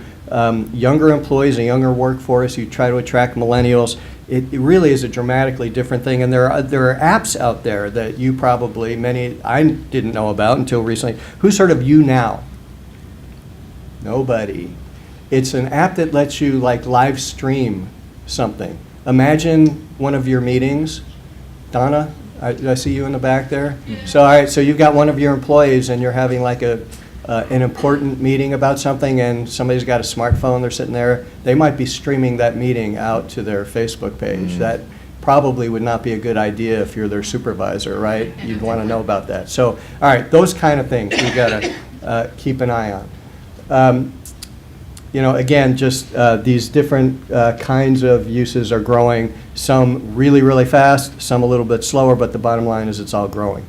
younger employees, a younger workforce, you try to attract millennials, it really is a dramatically different thing. And there are apps out there that you probably, many, I didn't know about until recently. Who's heard of You Now? Nobody. It's an app that lets you like live stream something. Imagine one of your meetings. Donna, I see you in the back there. So, all right, so you've got one of your employees and you're having like an important meeting about something, and somebody's got a smartphone, they're sitting there, they might be streaming that meeting out to their Facebook page. That probably would not be a good idea if you're their supervisor, right? You'd want to know about that. So, all right, those kind of things we've got to keep an eye on. You know, again, just these different kinds of uses are growing, some really, really fast, some a little bit slower, but the bottom line is it's all growing.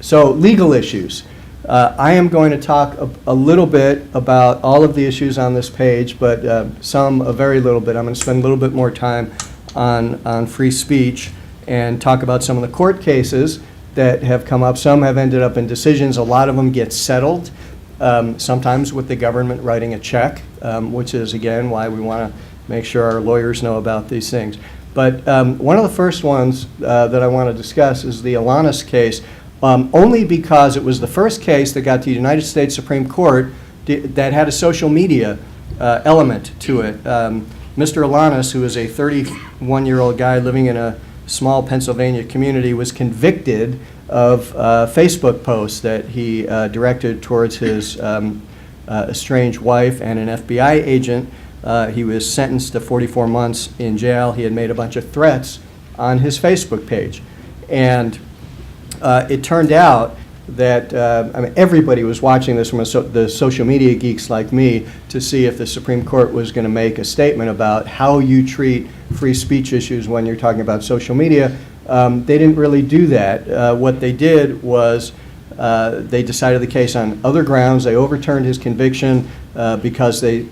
So legal issues. I am going to talk a little bit about all of the issues on this page, but a very little bit. I'm going to spend a little bit more time on free speech and talk about some of the court cases that have come up. Some have ended up in decisions. A lot of them get settled, sometimes with the government writing a check, which is, again, why we want to make sure our lawyers know about these things. But one of the first ones that I want to discuss is the Alanis case. Only because it was the first case that got to the United States Supreme Court that had a social media element to it. Mr. Alanis, who is a 31-year-old guy living in a small Pennsylvania community, was convicted of Facebook posts that he directed towards his estranged wife and an FBI agent. He was sentenced to 44 months in jail. He had made a bunch of threats on his Facebook page. And it turned out that I mean, everybody was watching this from the social media geeks like me to see if the Supreme Court was going to make a statement about how you treat free speech issues when you're talking about social media. They didn't really do that. What they did was they decided the case on other grounds. They overturned his conviction because they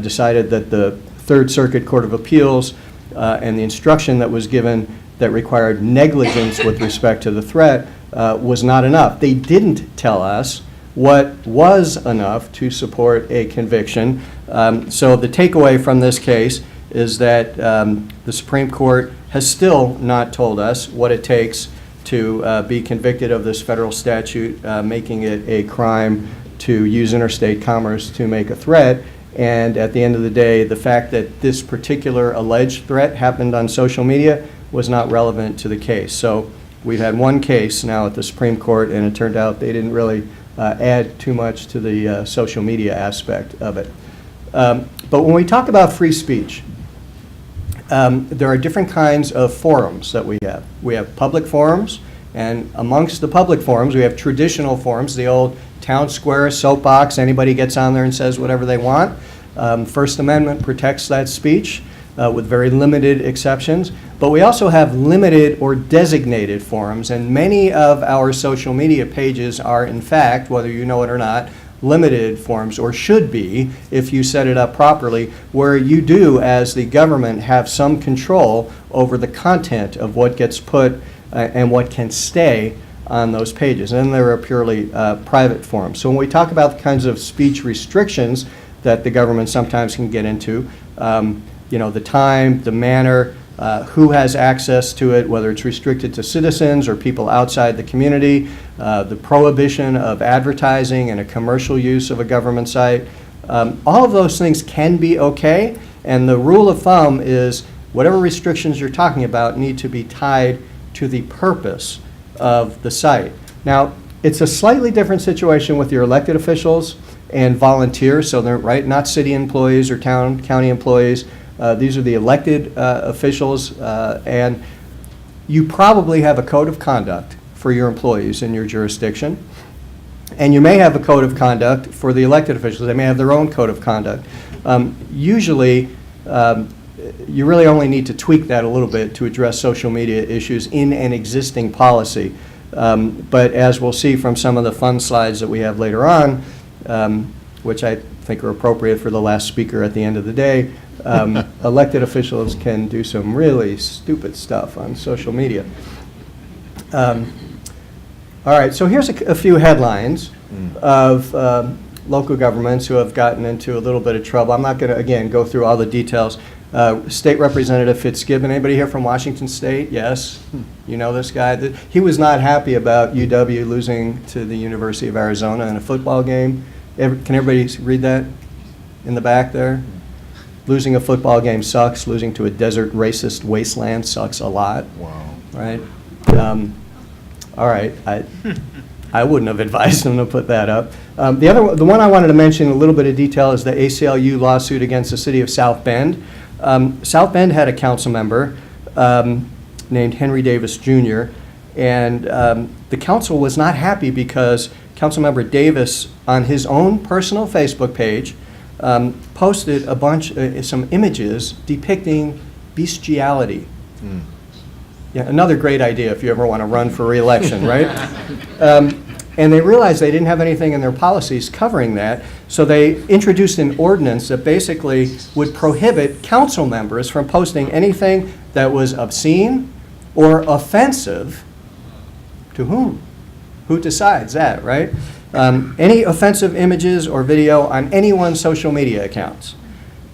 decided that the Third Circuit Court of Appeals and the instruction that was given that required negligence with respect to the threat was not enough. They didn't tell us what was enough to support a conviction. So the takeaway from this case is that the Supreme Court has still not told us what it takes to be convicted of this federal statute, making it a crime to use interstate commerce to make a threat. And at the end of the day, the fact that this particular alleged threat happened on social media was not relevant to the case. So we've had one case now at the Supreme Court, and it turned out they didn't really add too much to the social media aspect of it. But when we talk about free speech, there are different kinds of forums that we have. We have public forums, and amongst the public forums, we have traditional forums, the old town square, soapbox, anybody gets on there and says whatever they want. First Amendment protects that speech with very limited exceptions. But we also have limited or designated forums, and many of our social media pages are, in fact, whether you know it or not, limited forums, or should be if you set it up properly, where you do, as the government, have some control over the content of what gets put and what can stay on those pages. And then there are purely private forums. So when we talk about the kinds of speech restrictions that the government sometimes can get into, you know, the time, the manner, who has access to it, whether it's restricted to citizens or people outside the community, the prohibition of advertising and a commercial use of a government site. All of those things can be okay, and the rule of thumb is whatever restrictions you're talking about need to be tied to the purpose of the site. Now, It's a slightly different situation with your elected officials and volunteers, so they're, right, not city employees or county employees. These are the elected officials, and you probably have a code of conduct for your employees in your jurisdiction. And you may have a code of conduct for the elected officials. They may have their own code of conduct. Usually, you really only need to tweak that a little bit to address social media issues in an existing policy. But as we'll see from some of the fun slides that we have later on, which I think are appropriate for the last speaker at the end of the day, elected officials can do some really stupid stuff on social media. All right, so here's a few headlines of local governments who have gotten into a little bit of trouble. I'm not going to, again, go through all the details. State Representative Fitzgibbon, anybody here from Washington State? Yes? You know this guy? He was not happy about UW losing to the University of Arizona in a football game. Can everybody read that in the back there? Losing a football game sucks. Losing to a desert racist wasteland sucks a lot. Wow. Right? All right. I wouldn't have advised him to put that up. The one I wanted to mention in a little bit of detail is the ACLU lawsuit against the city of South Bend. South Bend had a council member named Henry Davis Jr., and the council was not happy because Councilmember Davis, on his own personal Facebook page, posted some images depicting bestiality. Yeah, another great idea if you ever want to run for re-election, right? And they realized they didn't have anything in their policies covering that, so they introduced an ordinance that basically would prohibit council members from posting anything that was obscene or offensive to whom? Who decides that, right? Any offensive images or video on anyone's social media accounts.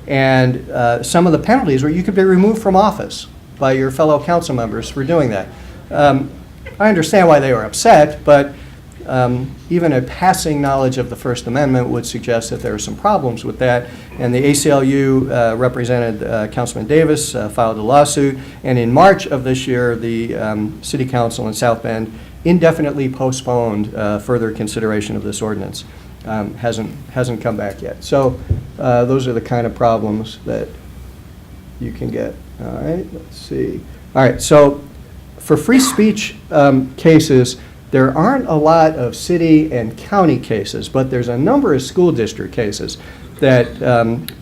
And some of the penalties were you could be removed from office by your fellow council members for doing that. I understand why they were upset, but even a passing knowledge of the First Amendment would suggest that there are some problems with that. And the ACLU represented Councilman Davis, filed a lawsuit, and in March of this year, the City Council in South Bend indefinitely postponed further consideration of this ordinance. Hasn't come back yet. So those are the kind of problems that you can get. All right, let's see. All right, so for free speech cases, there aren't a lot of city and county cases, but there's a number of school district cases that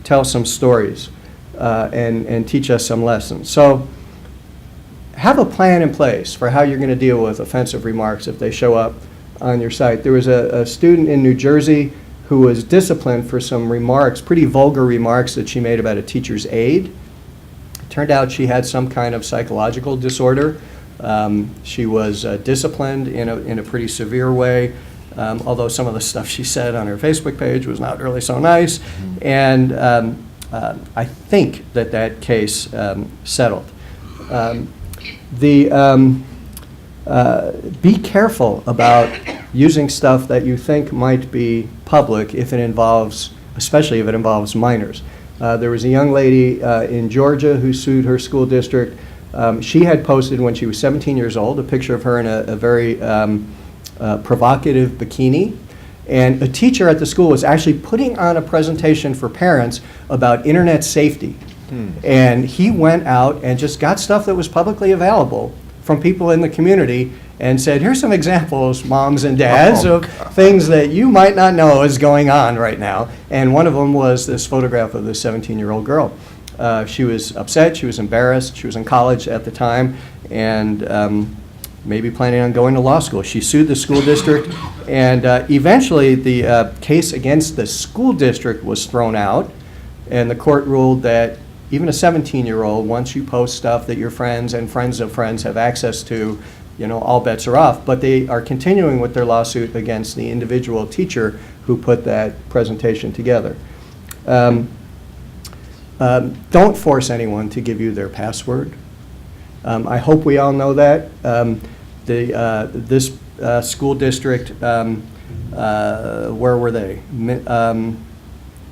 tell some stories and teach us some lessons. So have a plan in place for how you're going to deal with offensive remarks if they show up on your site. There was a student in New Jersey who was disciplined for some remarks, pretty vulgar remarks that she made about a teacher's aide. It turned out she had some kind of psychological disorder. She was disciplined in a pretty severe way, although some of the stuff she said on her Facebook page was not really so nice. And I think that case settled. Be careful about using stuff that you think might be public if it involves, especially if it involves minors. There was a young lady in Georgia who sued her school district. She had posted when she was 17 years old a picture of her in a very provocative bikini. And a teacher at the school was actually putting on a presentation for parents about internet safety. And he went out and just got stuff that was publicly available from people in the community and said, here's some examples, moms and dads, of things that you might not know is going on right now. And one of them was this photograph of this 17-year-old girl. She was upset, she was embarrassed, she was in college at the time, and maybe planning on going to law school. She sued the school district, and eventually the case against the school district was thrown out, and the court ruled that even a 17-year-old, once you post stuff that your friends and friends of friends have access to, you know, all bets are off. But they are continuing with their lawsuit against the individual teacher who put that presentation together. Don't force anyone to give you their password. I hope we all know that. This school district, where were they?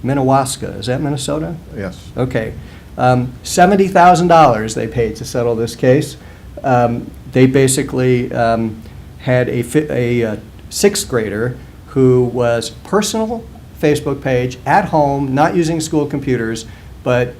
Minnewaska, is that Minnesota? Yes. Okay. $70,000 they paid to settle this case. They basically had a sixth grader who was personal Facebook page at home, not using school computers, but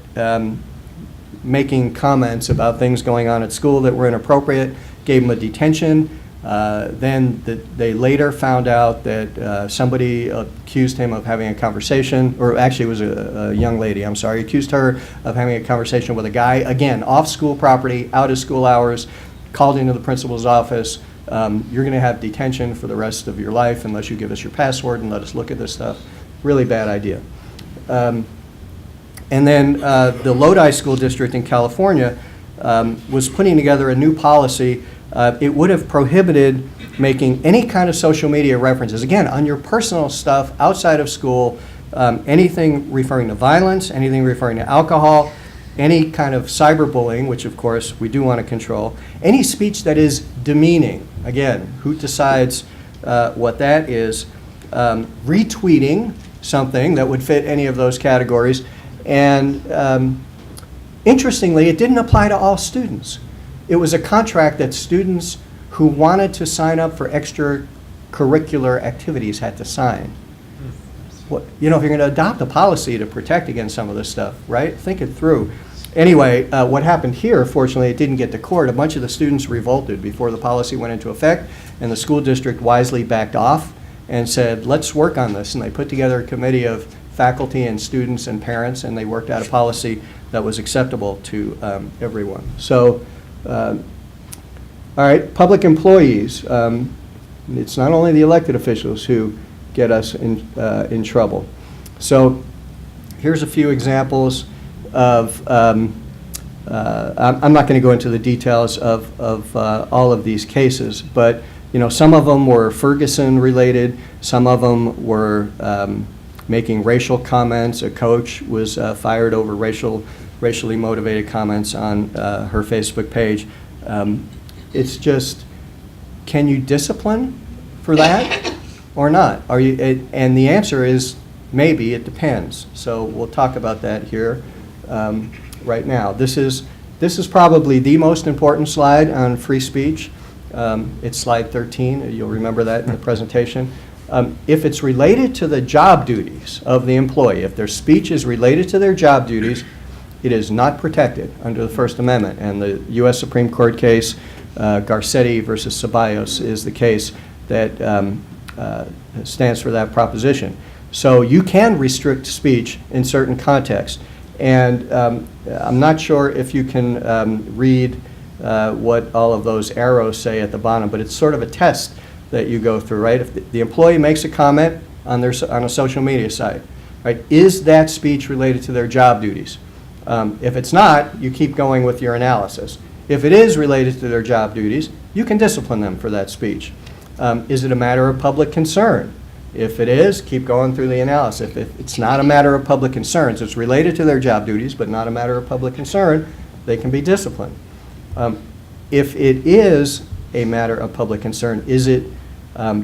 making comments about things going on at school that were inappropriate, gave him a detention. They later found out that somebody accused him of having a conversation, or actually it was a young lady, I'm sorry, accused her of having a conversation with a guy, again, off school property, out of school hours, called into the principal's office. You're going to have detention for the rest of your life unless you give us your password and let us look at this stuff. Really bad idea. And then the Lodi School District in California was putting together a new policy. It would have prohibited making any kind of social media references, again, on your personal stuff outside of school, anything referring to violence, anything referring to alcohol, any kind of cyberbullying, which of course we do want to control, any speech that is demeaning, again, who decides what that is, retweeting something that would fit any of those categories, and interestingly, it didn't apply to all students. It was a contract that students who wanted to sign up for extracurricular activities had to sign. What, you know, if you're going to adopt a policy to protect against some of this stuff, right? Think it through. Anyway, what happened here, fortunately, it didn't get to court. A bunch of the students revolted before the policy went into effect, and the school district wisely backed off and said, let's work on this. And they put together a committee of faculty and students and parents, and they worked out a policy that was acceptable to everyone. So, all right, public employees. It's not only the elected officials who get us in trouble. So here's a few examples of, I'm not going to go into the details of all of these cases, but you know, some of them were Ferguson related, some of them were making racial comments. A coach was fired over racially motivated comments on her Facebook page. It's just, can you discipline for that or not? Are you? And the answer is maybe. It depends. So we'll talk about that here right now. This is probably the most important slide on free speech. It's slide 13. You'll remember that in the presentation. If it's related to the job duties of the employee, if their speech is related to their job duties, it is not protected under the First Amendment. And the U.S. Supreme Court case, Garcetti versus Ceballos, is the case that stands for that proposition. So you can restrict speech in certain contexts. And I'm not sure if you can read what all of those arrows say at the bottom, but it's sort of a test that you go through, right? If the employee makes a comment on a social media site, right, is that speech related to their job duties? If it's not, you keep going with your analysis. If it is related to their job duties, you can discipline them for that speech. Is it a matter of public concern? If it is, keep going through the analysis. If it's not a matter of public concern, so it's related to their job duties, but not a matter of public concern, they can be disciplined. If it is a matter of public concern, is it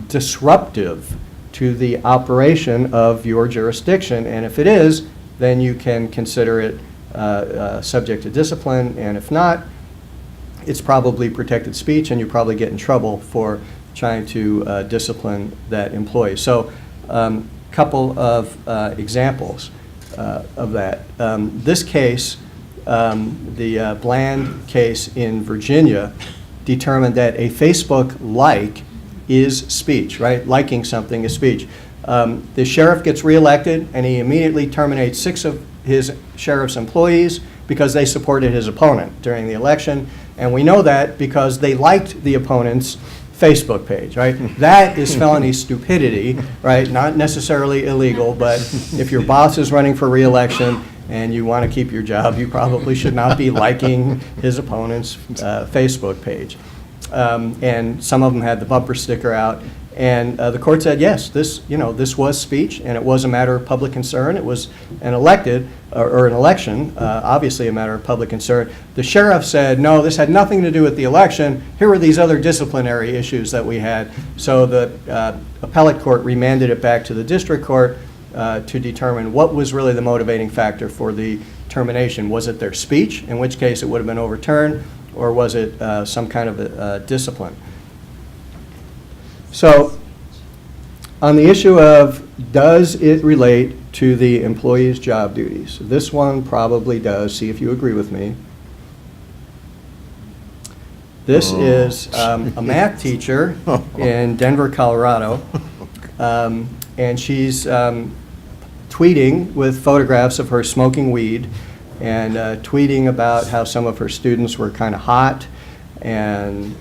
disruptive to the operation of your jurisdiction? And if it is, then you can consider it subject to discipline, and if not, it's probably protected speech, and you probably get in trouble for trying to discipline that employee. So couple of examples of that. This case, the Bland case in Virginia, determined that a Facebook like is speech, right? Liking something is speech. The sheriff gets reelected, and he immediately terminates 6 of his sheriff's employees because they supported his opponent during the election. And we know that because they liked the opponent's Facebook page, right? That is felony stupidity, right? Not necessarily illegal, but if your boss is running for reelection and you want to keep your job, you probably should not be liking his opponent's Facebook page. And some of them had the bumper sticker out. And the court said, yes, this was speech, and it was a matter of public concern. It was an election, obviously a matter of public concern. The sheriff said, no, this had nothing to do with the election. Here were these other disciplinary issues that we had. So the appellate court remanded it back to the district court to determine what was really the motivating factor for the termination. Was it their speech, in which case it would have been overturned, or was it some kind of a discipline? So On the issue of, does it relate to the employee's job duties? This one probably does. See if you agree with me. This is a math teacher in Denver, Colorado, and she's tweeting with photographs of her smoking weed and tweeting about how some of her students were kind of hot, and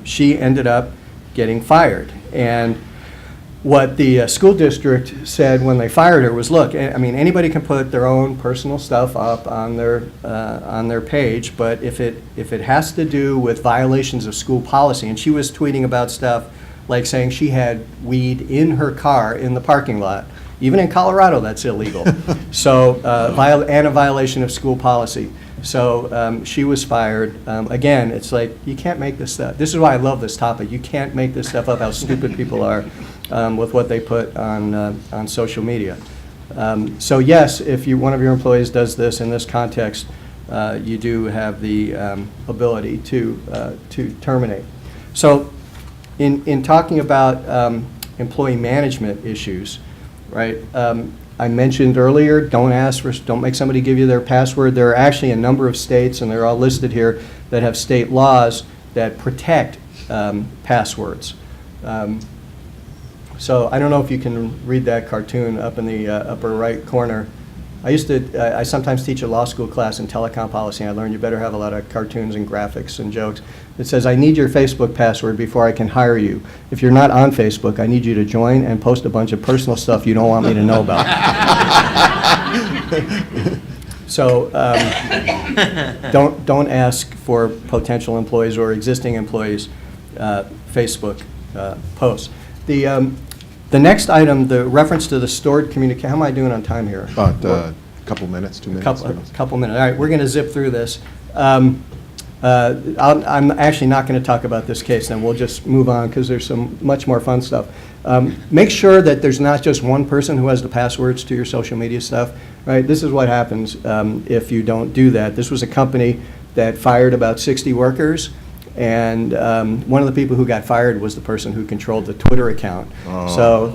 she ended up getting fired. And what the school district said when they fired her was, look, I mean, anybody can put their own personal stuff up on their page, but if it has to do with violations of school policy, and she was tweeting about stuff like saying she had weed in her car in the parking lot. Even in Colorado, that's illegal. So, and a violation of school policy. So she was fired. Again, it's like, you can't make this stuff. This is why I love this topic. You can't make this stuff up, how stupid people are with what they put on social media. So yes, if one of your employees does this in this context, you do have the ability to terminate. So in talking about employee management issues, right? I mentioned earlier, don't make somebody give you their password. There are actually a number of states, and they're all listed here, that have state laws that protect passwords. So I don't know if you can read that cartoon up in the upper right corner. I sometimes teach a law school class in telecom policy, and I learned you better have a lot of cartoons and graphics and jokes. It says, I need your Facebook password before I can hire you. If you're not on Facebook, I need you to join and post a bunch of personal stuff you don't want me to know about. So don't ask for potential employees or existing employees' Facebook posts. The next item, the reference to the stored communication. How am I doing on time here? About a couple minutes, 2 minutes. Couple minutes. All right, we're going to zip through this. I'm actually not going to talk about this case, then we'll just move on because there's some much more fun stuff. Make sure that there's not just one person who has the passwords to your social media stuff, right? This is what happens if you don't do that. This was a company that fired about 60 workers, and one of the people who got fired was the person who controlled the Twitter account. Oh. So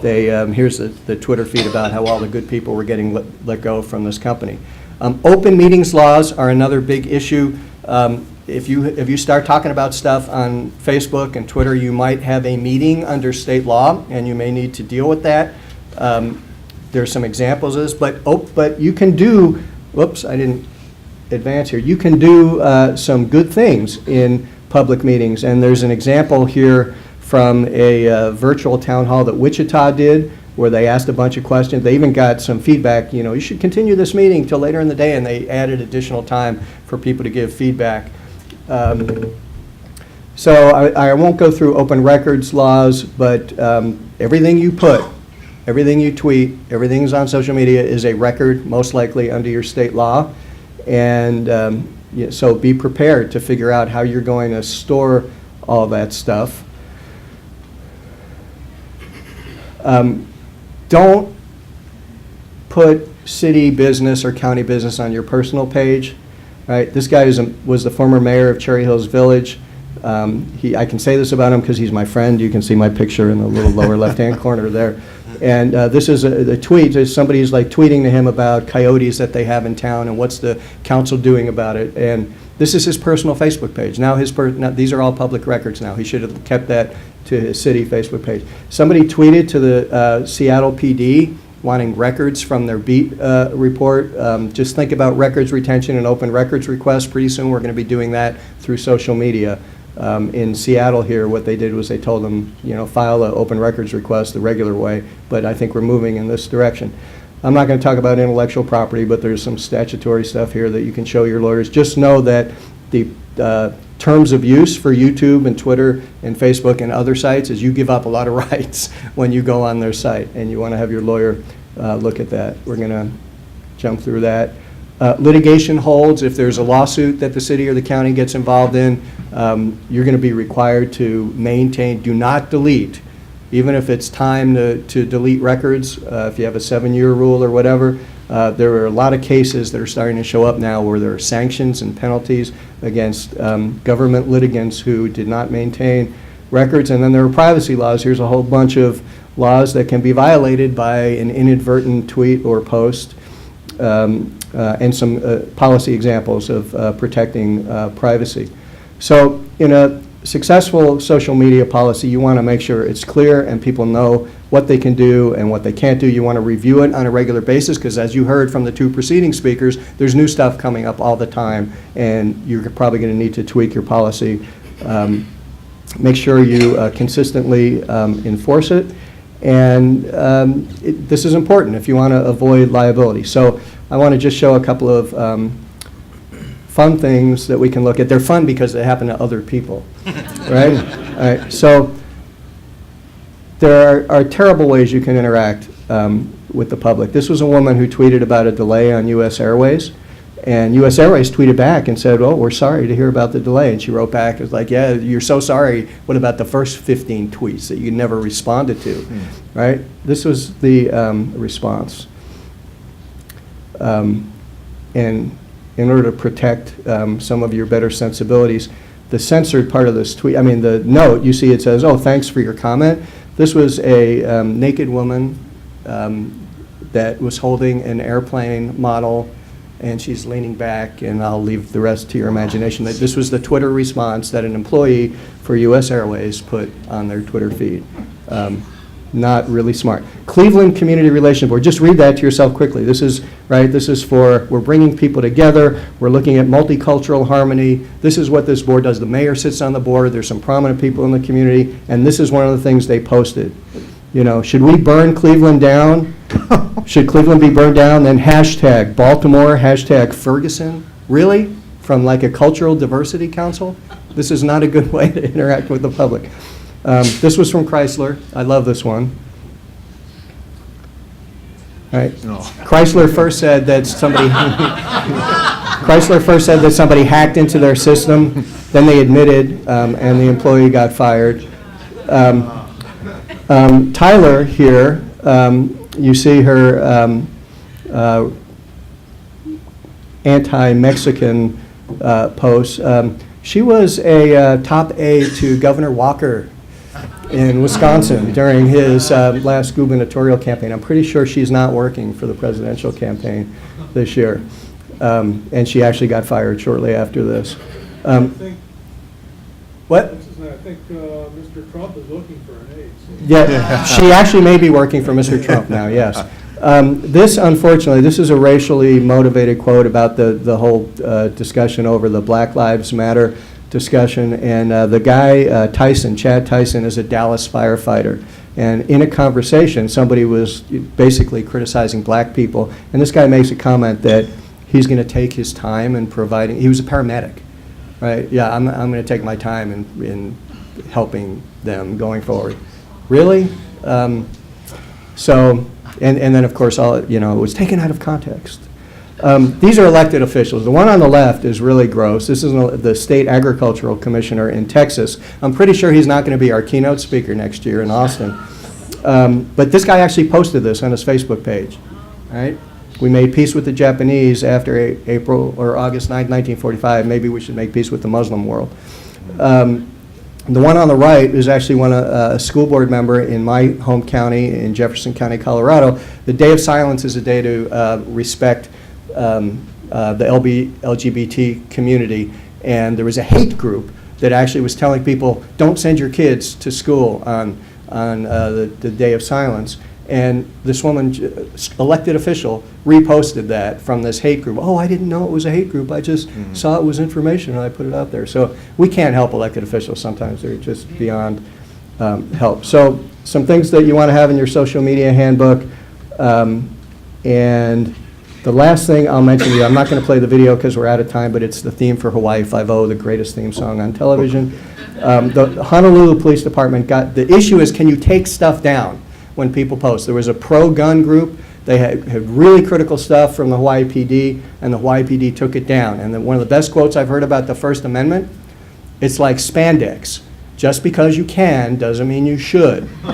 here's the Twitter feed about how all the good people were getting let go from this company. Open meetings laws are another big issue. If you start talking about stuff on Facebook and Twitter, you might have a meeting under state law, and you may need to deal with that. There's some examples of this, but you can do, whoops, I didn't advance here. You can do some good things in public meetings, and there's an example here from a virtual town hall that Wichita did, where they asked a bunch of questions. They even got some feedback, you should continue this meeting till later in the day, and they added additional time for people to give feedback. So I won't go through open records laws, but everything you put, everything you tweet, everything's on social media is a record, most likely under your state law. And so be prepared to figure out how you're going to store all that stuff. Don't put city business or county business on your personal page. Right? This guy was the former mayor of Cherry Hills Village. I can say this about him because he's my friend. You can see my picture in the little lower left-hand corner there. And this is a tweet. Somebody's like tweeting to him about coyotes that they have in town and what's the council doing about it. And this is his personal Facebook page. Now these are all public records now. He should have kept that to his city Facebook page. Somebody tweeted to the Seattle PD wanting records from their beat report. Just think about records retention and open records requests. Pretty soon we're going to be doing that through social media. In Seattle here, what they did was they told them, file an open records request the regular way, but I think we're moving in this direction. I'm not going to talk about intellectual property, but there's some statutory stuff here that you can show your lawyers. Just know that the terms of use for YouTube and Twitter and Facebook and other sites is you give up a lot of rights when you go on their site, and you want to have your lawyer look at that. We're going to jump through that. Litigation holds. If there's a lawsuit that the city or the county gets involved in, you're going to be required to maintain, do not delete, even if it's time to delete records, if you have a 7-year rule or whatever. There are a lot of cases that are starting to show up now where there are sanctions and penalties against government litigants who did not maintain records. And then there are privacy laws. Here's a whole bunch of laws that can be violated by an inadvertent tweet or post, and some policy examples of protecting privacy. So in a successful social media policy, you want to make sure it's clear and people know what they can do and what they can't do. You want to review it on a regular basis because, as you heard from the two preceding speakers, there's new stuff coming up all the time, and you're probably going to need to tweak your policy. Make sure you consistently enforce it, and this is important if you want to avoid liability. So I want to just show a couple of fun things that we can look at. They're fun because they happen to other people, right? All right. So there are terrible ways you can interact with the public. This was a woman who tweeted about a delay on U.S. Airways, and U.S. Airways tweeted back and said, "Oh, we're sorry to hear about the delay." And she wrote back, it was like, "Yeah, you're so sorry. What about the first 15 tweets that you never responded to?" Right? This was the response. And in order to protect some of your better sensibilities, the censored part of this tweet, I mean, the note, you see it says, "Oh, thanks for your comment." This was a naked woman that was holding an airplane model, and she's leaning back, and I'll leave the rest to your imagination. This was the Twitter response that an employee for U.S. Airways put on their Twitter feed. Not really smart. Cleveland Community Relations Board, just read that to yourself quickly. This is, right, this is for, we're bringing people together, we're looking at multicultural harmony. This is what this board does. The mayor sits on the board, there's some prominent people in the community, and this is one of the things they posted. You know, should we burn Cleveland down? Should Cleveland be burned down? Then hashtag Baltimore, hashtag Ferguson. Really? From like a cultural diversity council? This is not a good way to interact with the public. This was from Chrysler. I love this one. All right. Chrysler first said that somebody hacked into their system. Then they admitted, and the employee got fired. Tyler here, you see her anti-Mexican posts. She was a top aide to Governor Walker in Wisconsin during his last gubernatorial campaign. I'm pretty sure she's not working for the presidential campaign this year. And she actually got fired shortly after this. What? I think Mr. Trump is looking for an aide. So. Yeah, she actually may be working for Mr. Trump now, yes. This, unfortunately, this is a racially motivated quote about the whole discussion over the Black Lives Matter discussion, and the guy, Chad Tyson, is a Dallas firefighter, and in a conversation, somebody was basically criticizing black people, and this guy makes a comment that he's going to take his time in providing, he was a paramedic, right? Yeah, I'm going to take my time in helping them going forward. Really? So, and then of course, all, you know, it was taken out of context. These are elected officials. The one on the left is really gross. This is the state agricultural commissioner in Texas. I'm pretty sure he's not going to be our keynote speaker next year in Austin. But this guy actually posted this on his Facebook page. Right? We made peace with the Japanese after April or August 9, 1945. Maybe we should make peace with the Muslim world. The one on the right is actually a school board member in my home county in Jefferson County, Colorado. The Day of Silence is a day to respect the LGBT community, and there was a hate group that actually was telling people, don't send your kids to school on the Day of Silence. And this woman, elected official, reposted that from this hate group. Oh, I didn't know it was a hate group. I just saw it was information and I put it out there. So we can't help elected officials sometimes. They're just beyond help. So some things that you want to have in your social media handbook. And the last thing I'll mention to you, I'm not going to play the video because we're out of time, but it's the theme for Hawaii Five-0, the greatest theme song on television. The Honolulu Police Department the issue is, can you take stuff down when people post? There was a pro-gun group. They had really critical stuff from the Hawaii PD, and the Hawaii PD took it down. And one of the best quotes I've heard about the First Amendment, it's like spandex. Just because you can doesn't mean you should. All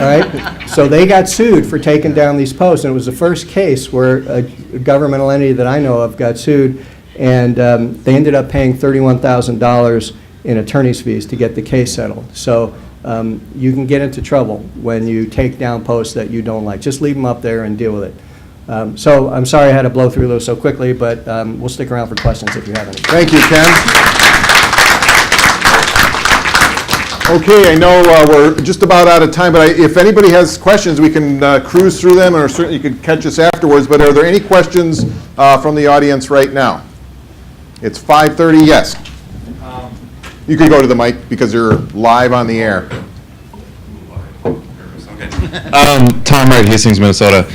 right? So they got sued for taking down these posts, and it was the first case where a governmental entity that I know of got sued, and they ended up paying $31,000 in attorney's fees to get the case settled. So you can get into trouble when you take down posts that you don't like. Just leave them up there and deal with it. So I'm sorry I had to blow through those so quickly, but we'll stick around for questions if you have any. Thank you, Ken. Okay, I know we're just about out of time, but if anybody has questions, we can cruise through them, or certainly you can catch us afterwards. But are there any questions from the audience right now? It's 5:30, yes. You could go to the mic because you're live on the air. Tom Wright, Hastings, Minnesota.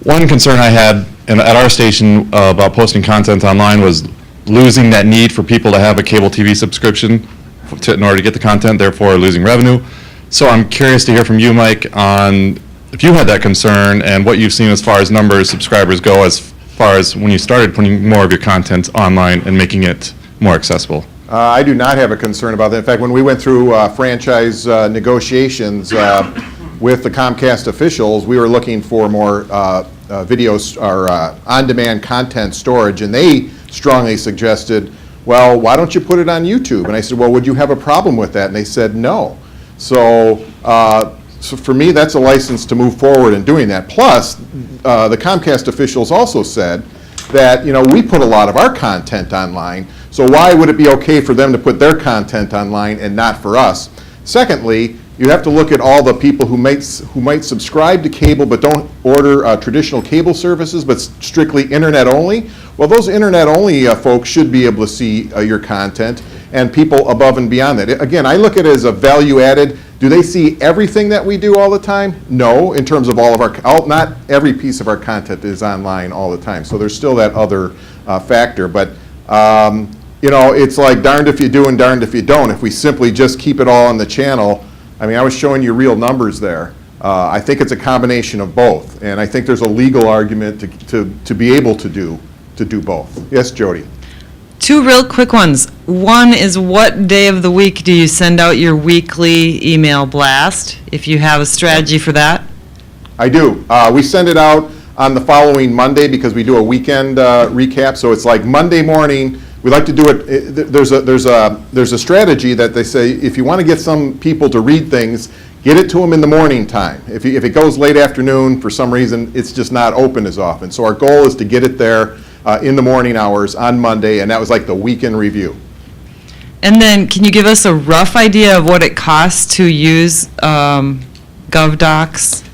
One concern I had at our station about posting content online was losing that need for people to have a cable TV subscription in order to get the content, therefore losing revenue. So I'm curious to hear from you, Mike, on if you had that concern and what you've seen as far as numbers, subscribers go, as far as when you started putting more of your content online and making it more accessible. I do not have a concern about that. In fact, when we went through franchise negotiations with the Comcast officials, we were looking for more videos or on-demand content storage, and they strongly suggested, well, why don't you put it on YouTube? And I said, well, would you have a problem with that? And they said no. So for me, that's a license to move forward in doing that. Plus, the Comcast officials also said that, we put a lot of our content online, so why would it be okay for them to put their content online and not for us? Secondly, you have to look at all the people who might subscribe to cable but don't order traditional cable services, but strictly internet only. Well, those internet only folks should be able to see your content, and people above and beyond that. Again, I look at it as a value added. Do they see everything that we do all the time? No, in terms of all of our, not every piece of our content is online all the time. So there's still that other factor. But it's like darned if you do and darned if you don't. If we simply just keep it all on the channel, I mean, I was showing you real numbers there. I think it's a combination of both, and I think there's a legal argument to be able to do both. Yes, Jody. Two real quick ones. One is, what day of the week do you send out your weekly email blast, if you have a strategy for that? I do. We send it out on the following Monday because we do a weekend recap. So it's like Monday morning. We like to do it. There's a strategy that they say, if you want to get some people to read things, get it to them in the morning time. If it goes late afternoon, for some reason, it's just not open as often. So our goal is to get it there in the morning hours on Monday, and that was like the weekend review. And then, can you give us a rough idea of what it costs to use GovDocs?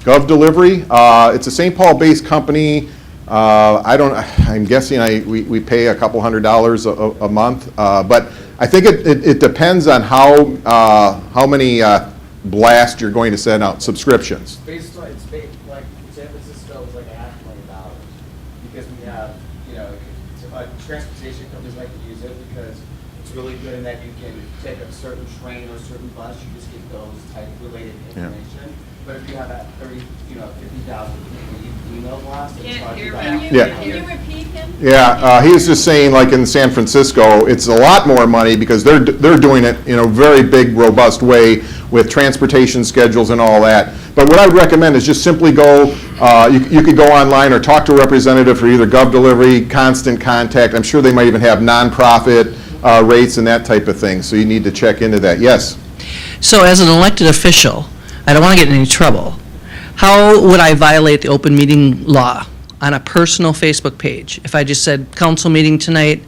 Gov Delivery, it's a St. Paul-based company. I'm guessing we pay a couple $100 a month, but I think it depends on how many blasts you're going to send out, subscriptions. It's based, like San Francisco is like $500,000 because we have, transportation companies like to use it because it's really good in that you can take a certain train or a certain bus, you just get those type related information. But if you have that 50,000 email blast, it's hard to Yeah. Can you repeat him? Yeah, he was just saying, like in San Francisco, it's a lot more money because they're doing it in a very big, robust way with transportation schedules and all that. But what I would recommend is just simply go, you could go online or talk to a representative for either Gov Delivery, Constant Contact. I'm sure they might even have nonprofit rates and that type of thing. So you need to check into that. Yes? So as an elected official, I don't want to get in any trouble. How would I violate the open meeting law on a personal Facebook page if I just said, council meeting tonight,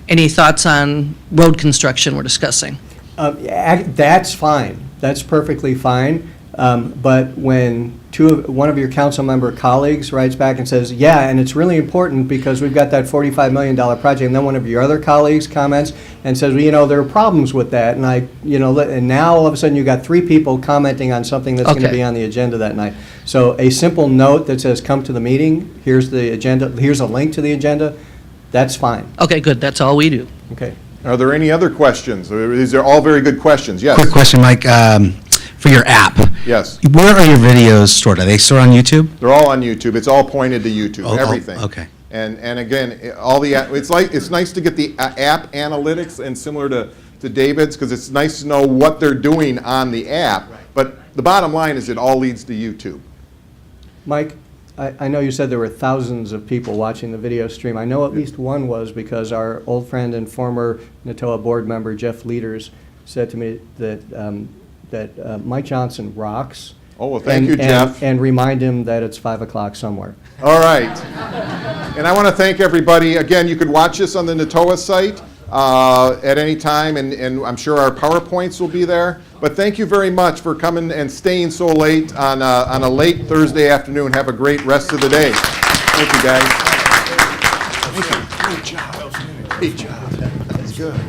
any thoughts on road construction we're discussing? That's fine. That's perfectly fine. But when one of your council member colleagues writes back and says, yeah, and it's really important because we've got that $45 million project, and then one of your other colleagues comments and says, well, there are problems with that, and and now all of a sudden you've got 3 people commenting on something that's going to be on the agenda that night. So a simple note that says, come to the meeting, here's the agenda, here's a link to the agenda, that's fine. Okay, good, that's all we do. Okay. Are there any other questions? These are all very good questions. Yes? Quick question, Mike, for your app. Yes. Where are your videos stored? Are they stored on YouTube? They're all on YouTube. It's all pointed to YouTube, everything. Okay. And again, all the it's nice to get the app analytics, and similar to David's, because it's nice to know what they're doing on the app. Right. But the bottom line is it all leads to YouTube. Mike, I know you said there were thousands of people watching the video stream. I know at least one was because our old friend and former NATOA board member, Jeff Leaders, said to me that Mike Johnson rocks. Oh, well, thank you, And- Jeff. And remind him that it's 5 o'clock somewhere. All right. And I want to thank everybody. Again, you could watch this on the NATOA site at any time, and I'm sure our PowerPoints will be there. But thank you very much for coming and staying so late on a late Thursday afternoon. Have a great rest of the day. Thank you, guys. Great job. Great job. That's good.